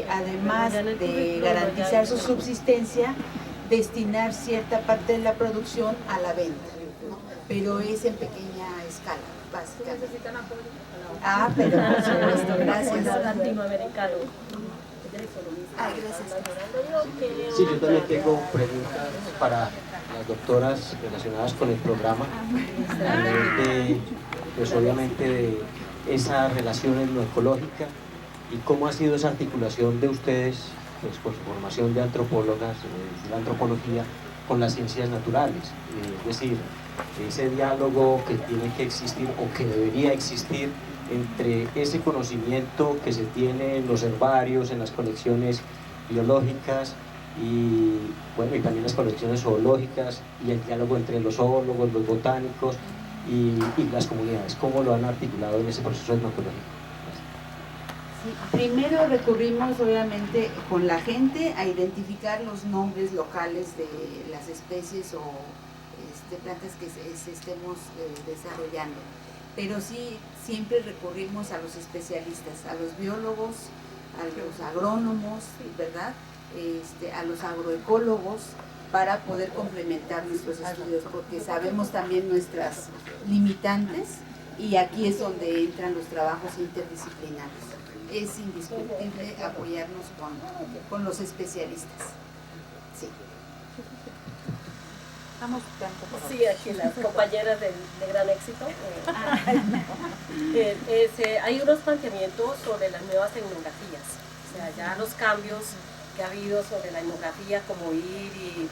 además de garantizar su subsistencia, destinar cierta parte de la producción a la venta, ¿no? Pero es en pequeña escala, básicamente. ¿Necesitan apoyo? Ah, pero por supuesto, gracias. Latinoamericano. Gracias. Sí, yo también tengo preguntas para las doctoras relacionadas con el programa, pues obviamente de esa relación etnoecológica y cómo ha sido esa articulación de ustedes, pues por su formación de antropólogas, de la antropología, con las ciencias naturales, es decir, ese diálogo que tiene que existir o que debería existir entre ese conocimiento que se tiene en los herbarios, en las colecciones biológicas y también las colecciones zoológicas, y el diálogo entre los zoólogos, los botánicos y las comunidades. ¿Cómo lo han articulado en ese proceso etnoecológico? Primero recurrimos obviamente con la gente a identificar los nombres locales de las especies o plantas que estemos desarrollando, pero sí siempre recurrimos a los especialistas, a los biólogos, a los agrónomos, ¿verdad? A los agroecólogos, para poder complementar nuestros estudios, porque sabemos también nuestras limitantes y aquí es donde entran los trabajos interdisciplinarios. Es indiscutible apoyarnos con los especialistas. Sí. Sí, aquí las compañeras de gran éxito. Hay unos planteamientos sobre las nuevas etnografías, o sea, ya los cambios que ha habido sobre la etnografía, como ir y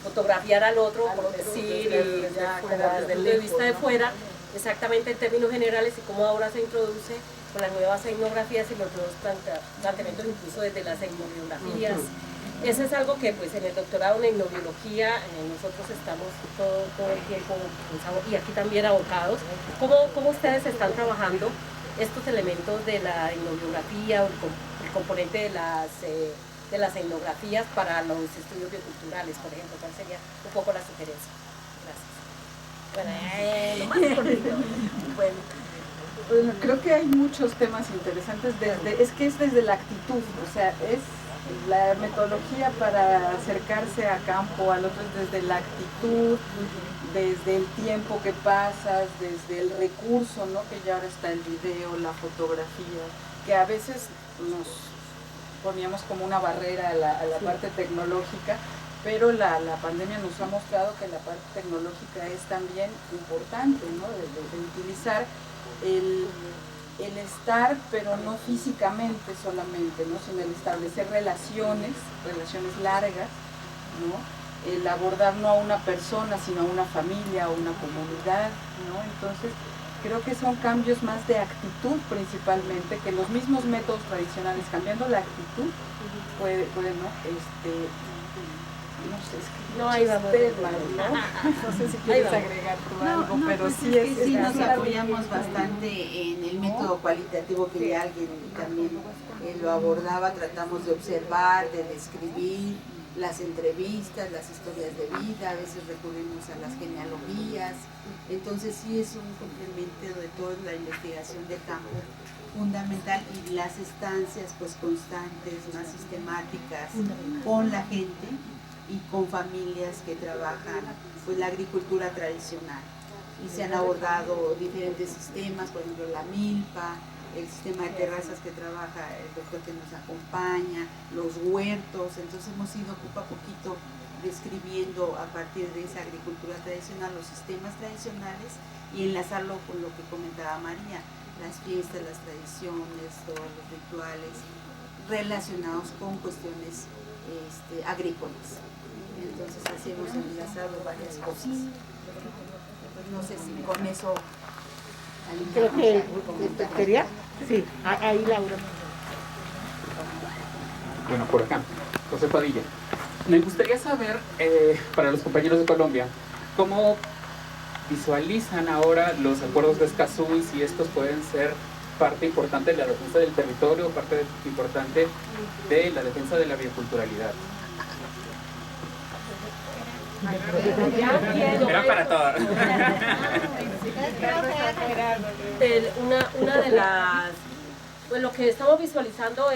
fotografiar al otro, por decir, y ya como desde el punto de vista de fuera, exactamente en términos generales, y cómo ahora se introduce con las nuevas etnografías y los nuevos planteamientos, incluso desde las etnografías. Eso es algo que pues en el doctorado en etnobiología nosotros estamos todo el tiempo, y aquí también abocados. ¿Cómo ustedes están trabajando estos elementos de la etnobiografía o el componente de las etnografías para los estudios bioculturales, por ejemplo? ¿Cuál sería un poco la sugerencia? Gracias. Bueno, creo que hay muchos temas interesantes, es desde la actitud, o sea, es la metodología para acercarse a campo, al otro es desde la actitud, desde el tiempo que pasas, desde el recurso, ¿no? Que ya ahora está el video, la fotografía, que a veces nos poníamos como una barrera a la parte tecnológica, pero la pandemia nos ha mostrado que la parte tecnológica es también importante, ¿no? De utilizar el estar, pero no físicamente solamente, ¿no? Sino el establecer relaciones largas, ¿no? El abordar no a una persona, sino a una familia o una comunidad, ¿no? Entonces, creo que son cambios más de actitud principalmente, que los mismos métodos tradicionales, cambiando la actitud, puede ¿no? No sé, es que no hay temas, ¿no? No sé si quieres agregar tú algo, pero pues sí es sí nos apoyamos bastante en el método cualitativo que ya alguien también lo abordaba. Tratamos de observar, de describir las entrevistas, las historias de vida, a veces recurrimos a las genealogías. Entonces sí es un complemento de toda la investigación de campo fundamental, y las estancias pues constantes, más sistemáticas con la gente y con familias que trabajan pues la agricultura tradicional, y se han abordado diferentes sistemas, por ejemplo la milpa, el sistema de terrazas que trabaja el doctor que nos acompaña, los huertos. Entonces hemos ido poco a poquito describiendo a partir de esa agricultura tradicional los sistemas tradicionales y enlazarlo con lo que comentaba María, las fiestas, las tradiciones, todos los rituales relacionados con cuestiones agrícolas. Entonces así hemos enlazado varias cosas. Pues no sé si con eso... Creo que quería. Sí, ahí Laura. Bueno, por acá, José Padilla. Me gustaría saber, para los compañeros de Colombia, cómo visualizan ahora los acuerdos de Escazú, y si estos pueden ser parte importante de la defensa del territorio, parte importante de la defensa de la bioculturalidad. Era para todos. Una de las, pues lo que estamos visualizando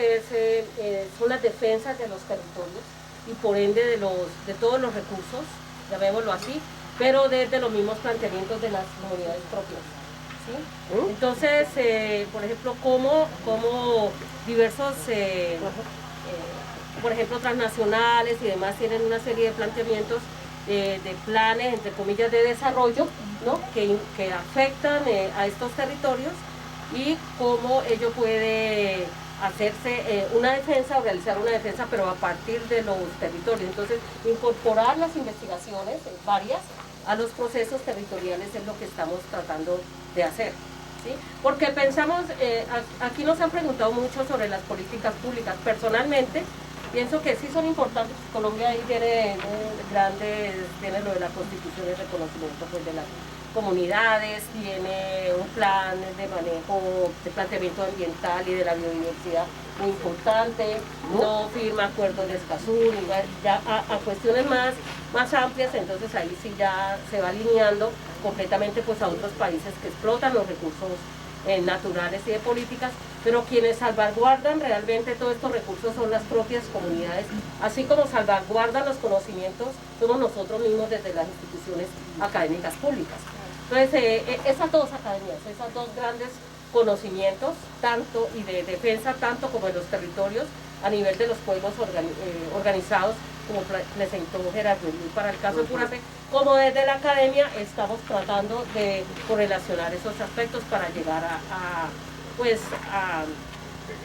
son las defensas de los territorios y por ende de todos los recursos, llamémoslo así, pero desde los mismos planteamientos de las comunidades propias, ¿sí? Entonces, por ejemplo, como diversos, por ejemplo, transnacionales y demás tienen una serie de planteamientos de planes, entre comillas, de desarrollo, ¿no? que afectan a estos territorios, y cómo ello puede hacerse una defensa o realizar una defensa, pero a partir de los territorios. Entonces, incorporar las investigaciones, varias, a los procesos territoriales es lo que estamos tratando de hacer, ¿sí? Porque pensamos, aquí nos han preguntado mucho sobre las políticas públicas. Personalmente, pienso que sí son importantes. Colombia ahí tiene tiene lo de la Constitución de reconocimiento pues, de las comunidades, tiene un plan de manejo, de planteamiento ambiental y de la biodiversidad muy importante, no firma acuerdos de Escazú, ya a cuestiones más amplias, entonces ahí sí ya se va alineando completamente pues, a otros países que explotan los recursos naturales y de políticas, pero quienes salvaguardan realmente todos estos recursos son las propias comunidades, así como salvaguardan los conocimientos, somos nosotros mismos desde las instituciones académicas públicas. Entonces, esas dos academias, esos dos grandes conocimientos, tanto y de defensa, tanto como de los territorios, a nivel de los pueblos organizados, como presentó Gerardo Luis para el caso de Purafe, como desde la academia estamos tratando de correlacionar esos aspectos para llegar a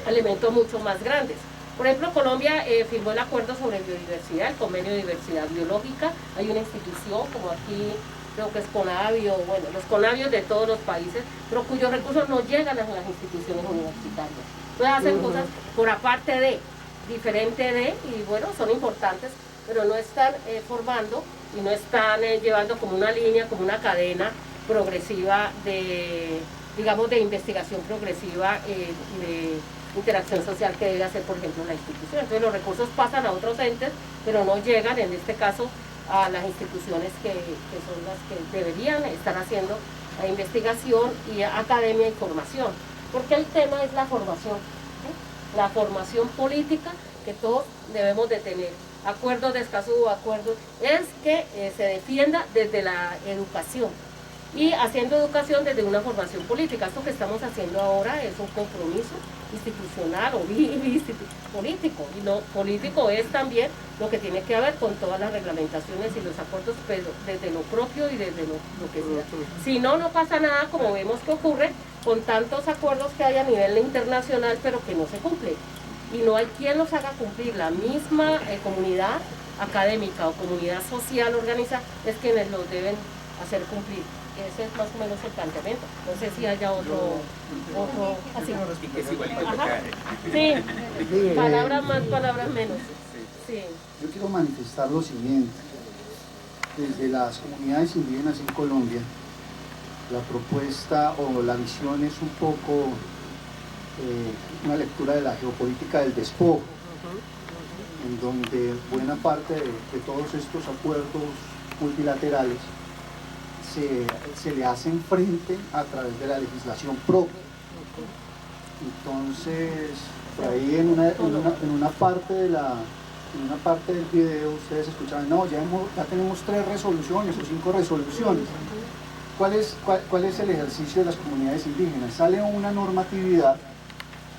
elementos mucho más grandes. Por ejemplo, Colombia firmó el acuerdo sobre biodiversidad, el convenio de diversidad biológica. Hay una institución como aquí, creo que es CONABIO, bueno, los CONABIOS de todos los países, pero cuyos recursos no llegan a las instituciones universitarias. Entonces hacen cosas por aparte de, diferente de, y bueno, son importantes, pero no están formando y no están llevando como una línea, como una cadena progresiva de, digamos, de investigación progresiva y de interacción social que debe hacer, por ejemplo, la institución. Entonces los recursos pasan a otros entes, pero no llegan, en este caso, a las instituciones que son las que deberían estar haciendo la investigación y academia y formación. Porque el tema es la formación, ¿sí? La formación política que todos debemos de tener. Acuerdos de Escazú, acuerdos, es que se defienda desde la educación y haciendo educación desde una formación política. Esto que estamos haciendo ahora es un compromiso institucional o político, y lo político es también lo que tiene que ver con todas las reglamentaciones y los acuerdos, pero desde lo propio y desde lo que sea. Si no, no pasa nada, como vemos que ocurre con tantos acuerdos que hay a nivel internacional, pero que no se cumplen. Y no hay quien los haga cumplir. La misma comunidad académica o comunidad social organizada es quienes los deben hacer cumplir. Ese es más o menos el planteamiento. No sé si haya otro así. Y que es igualito que Ajá. acá. Sí, palabras más, palabras menos. Sí. Yo quiero manifestar lo siguiente. Desde las comunidades indígenas en Colombia, la propuesta o la visión es un poco una lectura de la geopolítica del despojo, en donde buena parte de todos estos acuerdos multilaterales se le hacen frente a través de la legislación propia. Entonces, por ahí en una parte del video ustedes escuchaban, no, ya tenemos 3 resoluciones o 5 resoluciones. ¿Cuál es el ejercicio de las comunidades indígenas? Sale una normatividad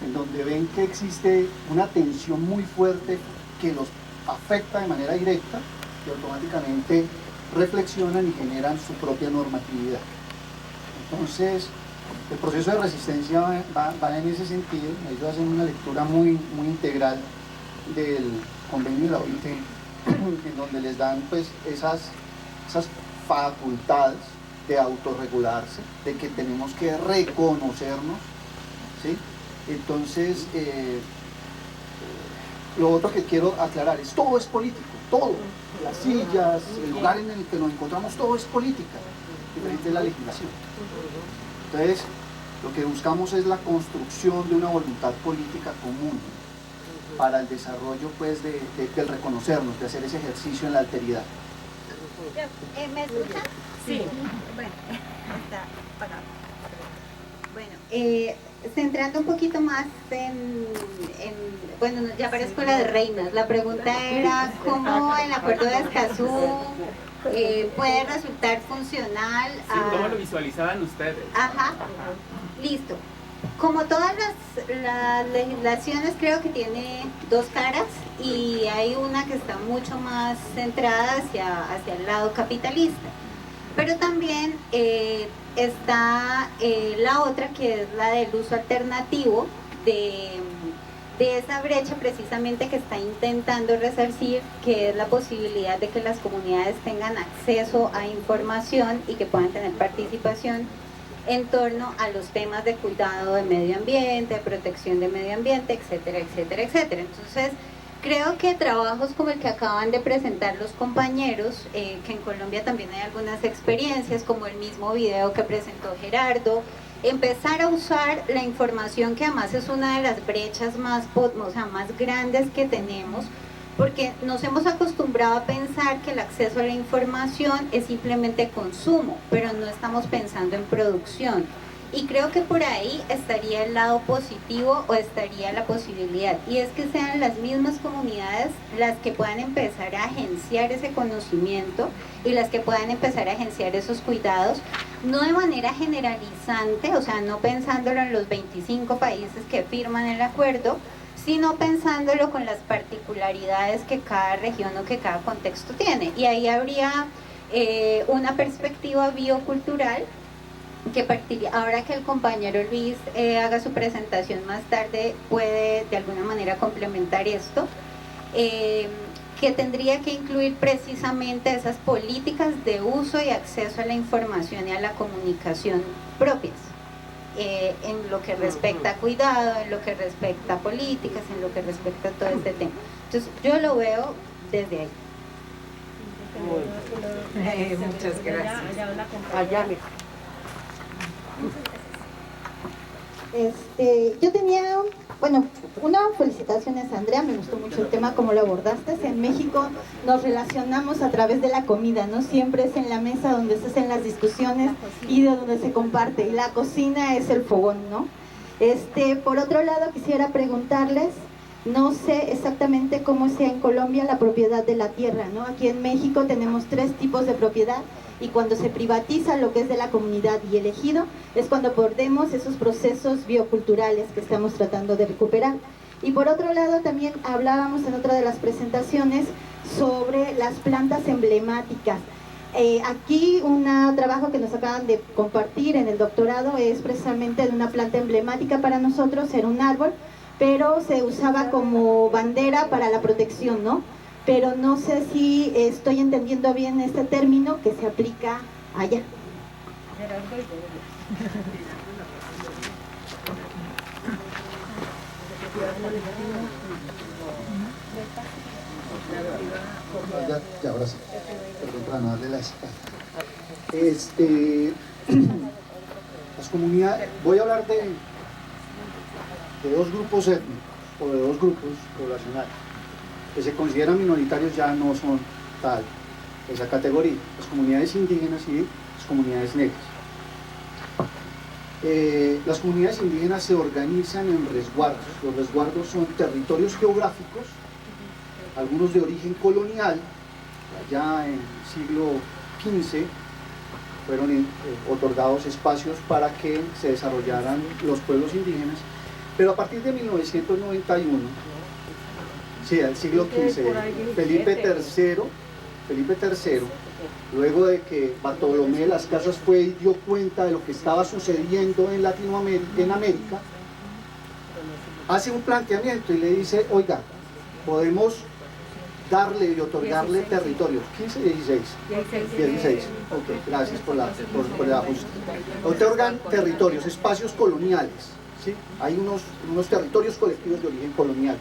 en donde ven que existe una tensión muy fuerte que los afecta de manera directa y automáticamente reflexionan y generan su propia normatividad. Entonces, el proceso de resistencia va en ese sentido. Ellos hacen una lectura muy integral del convenio de la OIT, en donde les dan pues esas facultades de autorregularse, de que tenemos que reconocernos, ¿sí? Entonces, lo otro que quiero aclarar es, todo es político, todo, las sillas, el lugar en el que nos encontramos, todo es política, diferente de la legislación. Entonces, lo que buscamos es la construcción de una voluntad política común para el desarrollo pues, del reconocernos, de hacer ese ejercicio en la alteridad. ¿Me escuchan? Sí. Bueno, está apagado. Bueno, centrando un poquito más bueno, ya parezco la de Reinas. La pregunta era cómo el acuerdo de Escazú puede resultar funcional. Sí, ¿cómo lo visualizaban ustedes? Ajá, listo. Como todas las legislaciones, creo que tiene 2 caras y hay una que está mucho más centrada hacia el lado capitalista. Pero también está la otra, que es la del uso alternativo de esa brecha precisamente que está intentando resarcir, que es la posibilidad de que las comunidades tengan acceso a información y que puedan tener participación en torno a los temas de cuidado de medio ambiente, de protección de medio ambiente, etcétera, etcétera, etcétera. Entonces, Creo que trabajos como el que acaban de presentar los compañeros, que en Colombia también hay algunas experiencias, como el mismo video que presentó Gerardo, empezar a usar la información, que además es una de las brechas más grandes que tenemos, porque nos hemos acostumbrado a pensar que el acceso a la información es simplemente consumo, pero no estamos pensando en producción. Y creo que por ahí estaría el lado positivo o estaría la posibilidad, y es que sean las mismas comunidades las que puedan empezar a agenciar ese conocimiento y las que puedan empezar a agenciar esos cuidados, no de manera generalizante, o sea, no pensándolo en los 25 países que firman el acuerdo, sino pensándolo con las particularidades que cada región o que cada contexto tiene. Y ahí habría una perspectiva biocultural que partiría, ahora que el compañero Luis haga su presentación más tarde, puede de alguna manera complementar esto, que tendría que incluir precisamente esas políticas de uso y acceso a la información y a la comunicación propias, en lo que respecta a cuidado, en lo que respecta a políticas, en lo que respecta a todo este tema. Entonces yo lo veo desde ahí. Muchas gracias. Allá, yo tenía, bueno, una felicitaciones a Andrea, me gustó mucho el tema como lo abordaste. En México nos relacionamos a través de la comida, ¿no? Siempre es en la mesa donde se hacen las discusiones y de donde se comparte, y la cocina es el fogón, ¿no? Por otro lado, quisiera preguntarles, no sé exactamente cómo sea en Colombia la propiedad de la tierra, ¿no? Aquí en México tenemos 3 tipos de propiedad, y cuando se privatiza lo que es de la comunidad y el ejido, es cuando perdemos esos procesos bioculturales que estamos tratando de recuperar. Y por otro lado, también hablábamos en otra de las presentaciones sobre las plantas emblemáticas. Aquí un trabajo que nos acaban de compartir en el doctorado es precisamente de una planta emblemática para nosotros, era un árbol, pero se usaba como bandera para la protección, ¿no? Pero no sé si estoy entendiendo bien este término que se aplica allá. Ya, ahora sí. Perdón, para no darle la espalda. Las comunidades, voy a hablar de 2 grupos étnicos, o de 2 grupos poblacionales que se consideran minoritarios, ya no son tal esa categoría, las comunidades indígenas y las comunidades negras. Las comunidades indígenas se organizan en resguardos. Los resguardos son territorios geográficos, algunos de origen colonial. Allá en el siglo XV fueron otorgados espacios para que se desarrollaran los pueblos indígenas, pero a partir de 1991, sí, al siglo XV, Felipe III, luego de que Bartolomé de las Casas fue y dio cuenta de lo que estaba sucediendo en América, hace un planteamiento y le dice, oiga, podemos darle y otorgarle territorios, 15 y 16. 16. Ok, gracias por el ajuste. Otorgan territorios, espacios coloniales, ¿sí? Hay unos territorios colectivos de origen colonial.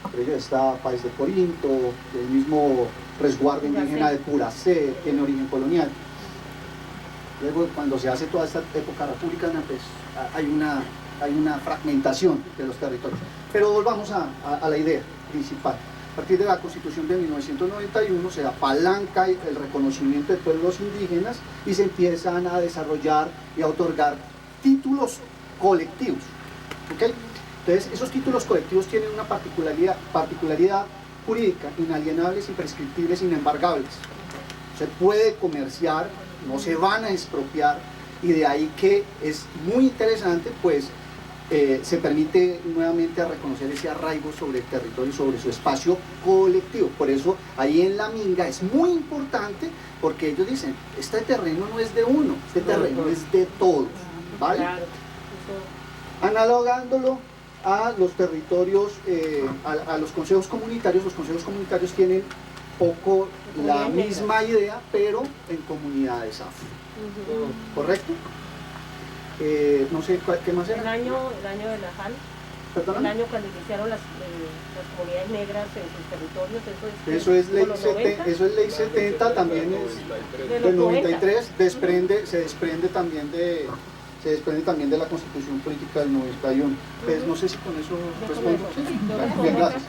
Entre ellos está País de Corinto, el mismo resguardo indígena de Puracé, tiene origen colonial. Luego, cuando se hace toda esta época republicana, pues hay una fragmentación de los territorios. Pero volvamos a la idea principal. A partir de la Constitución de 1991 se apalanca el reconocimiento de pueblos indígenas y se empiezan a desarrollar y a otorgar títulos colectivos. ¿Okay? Entonces, esos títulos colectivos tienen una particularidad jurídica, inalienables, imprescriptibles, inembargables. Se puede comerciar, no se van a expropiar, y de ahí que es muy interesante, pues, se permite nuevamente reconocer ese arraigo sobre el territorio, sobre su espacio colectivo. Por eso, ahí en la Minga es muy importante, porque ellos dicen, este terreno no es de uno, este terreno es de todos, ¿vale? Analogándolo a los territorios, a los consejos comunitarios tienen poco la misma idea, pero en comunidades afro. ¿Correcto? No sé, ¿qué más era? El año de la JAL. el año cuando iniciaron las comunidades negras en sus territorios. Eso es ley 70, también es del 93, se desprende también de la Constitución Política del 91. Pues no sé si con eso respondo. Bien, gracias.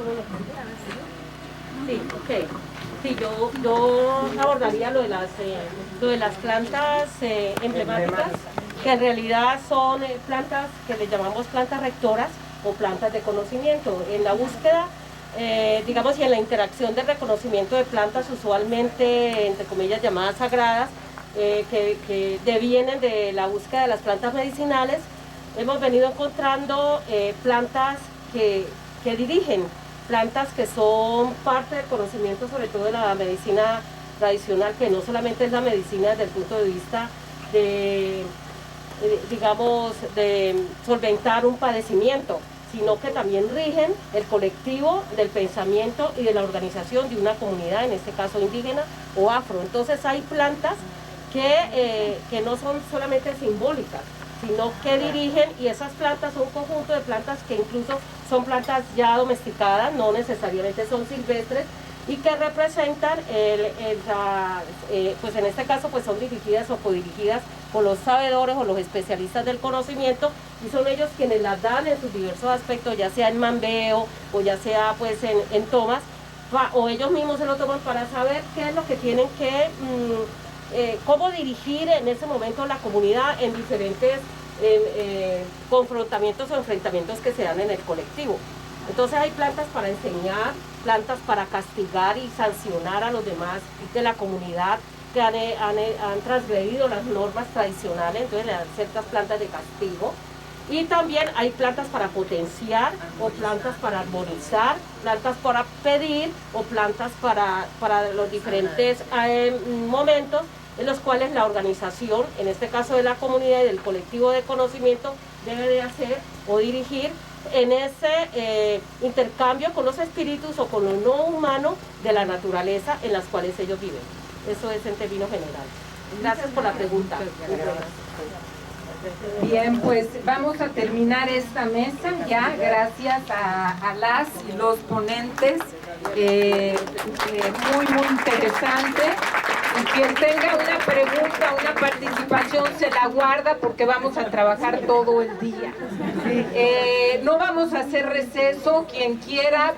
Sí, ok. Sí, yo abordaría lo de las plantas emblemáticas, que en realidad son plantas que le llamamos plantas rectoras o plantas de conocimiento. En la búsqueda, digamos, y en la interacción de reconocimiento de plantas usualmente, entre comillas, llamadas sagradas, que devienen de la búsqueda de las plantas medicinales, hemos venido encontrando plantas que dirigen, plantas que son parte del conocimiento, sobre todo de la medicina tradicional, que no solamente es la medicina desde el punto de vista de solventar un padecimiento, sino que también rigen el colectivo del pensamiento y de la organización de una comunidad, en este caso indígena o afro. Entonces hay plantas que no son solamente simbólicas, sino que dirigen, y esas plantas son un conjunto de plantas que incluso son plantas ya domesticadas, no necesariamente son silvestres, y que representan, pues en este caso pues son dirigidas o codirigidas por los sabedores o los especialistas del conocimiento, y son ellos quienes las dan en sus diversos aspectos, ya sea en mambeo o ya sea pues en tomas, o ellos mismos se lo toman para saber qué es lo que tienen que, cómo dirigir en ese momento la comunidad en diferentes confrontamientos o enfrentamientos que se dan en el colectivo. Entonces hay plantas para enseñar, plantas para castigar y sancionar a los demás de la comunidad que han transgredido las normas tradicionales, entonces le dan ciertas plantas de castigo. Y también hay plantas para potenciar, o plantas para armonizar, plantas para pedir, o plantas para los diferentes momentos en los cuales la organización, en este caso de la comunidad y del colectivo de conocimiento, debe de hacer o dirigir en ese intercambio con los espíritus o con lo no humano de la naturaleza en las cuales ellos viven. Eso es en términos generales. Gracias por la pregunta. Bien, pues vamos a terminar esta mesa ya, gracias a las y los ponentes, muy interesante, y quien tenga una pregunta, una participación se la guarda porque vamos a trabajar todo el día. No vamos a hacer receso, quien quiera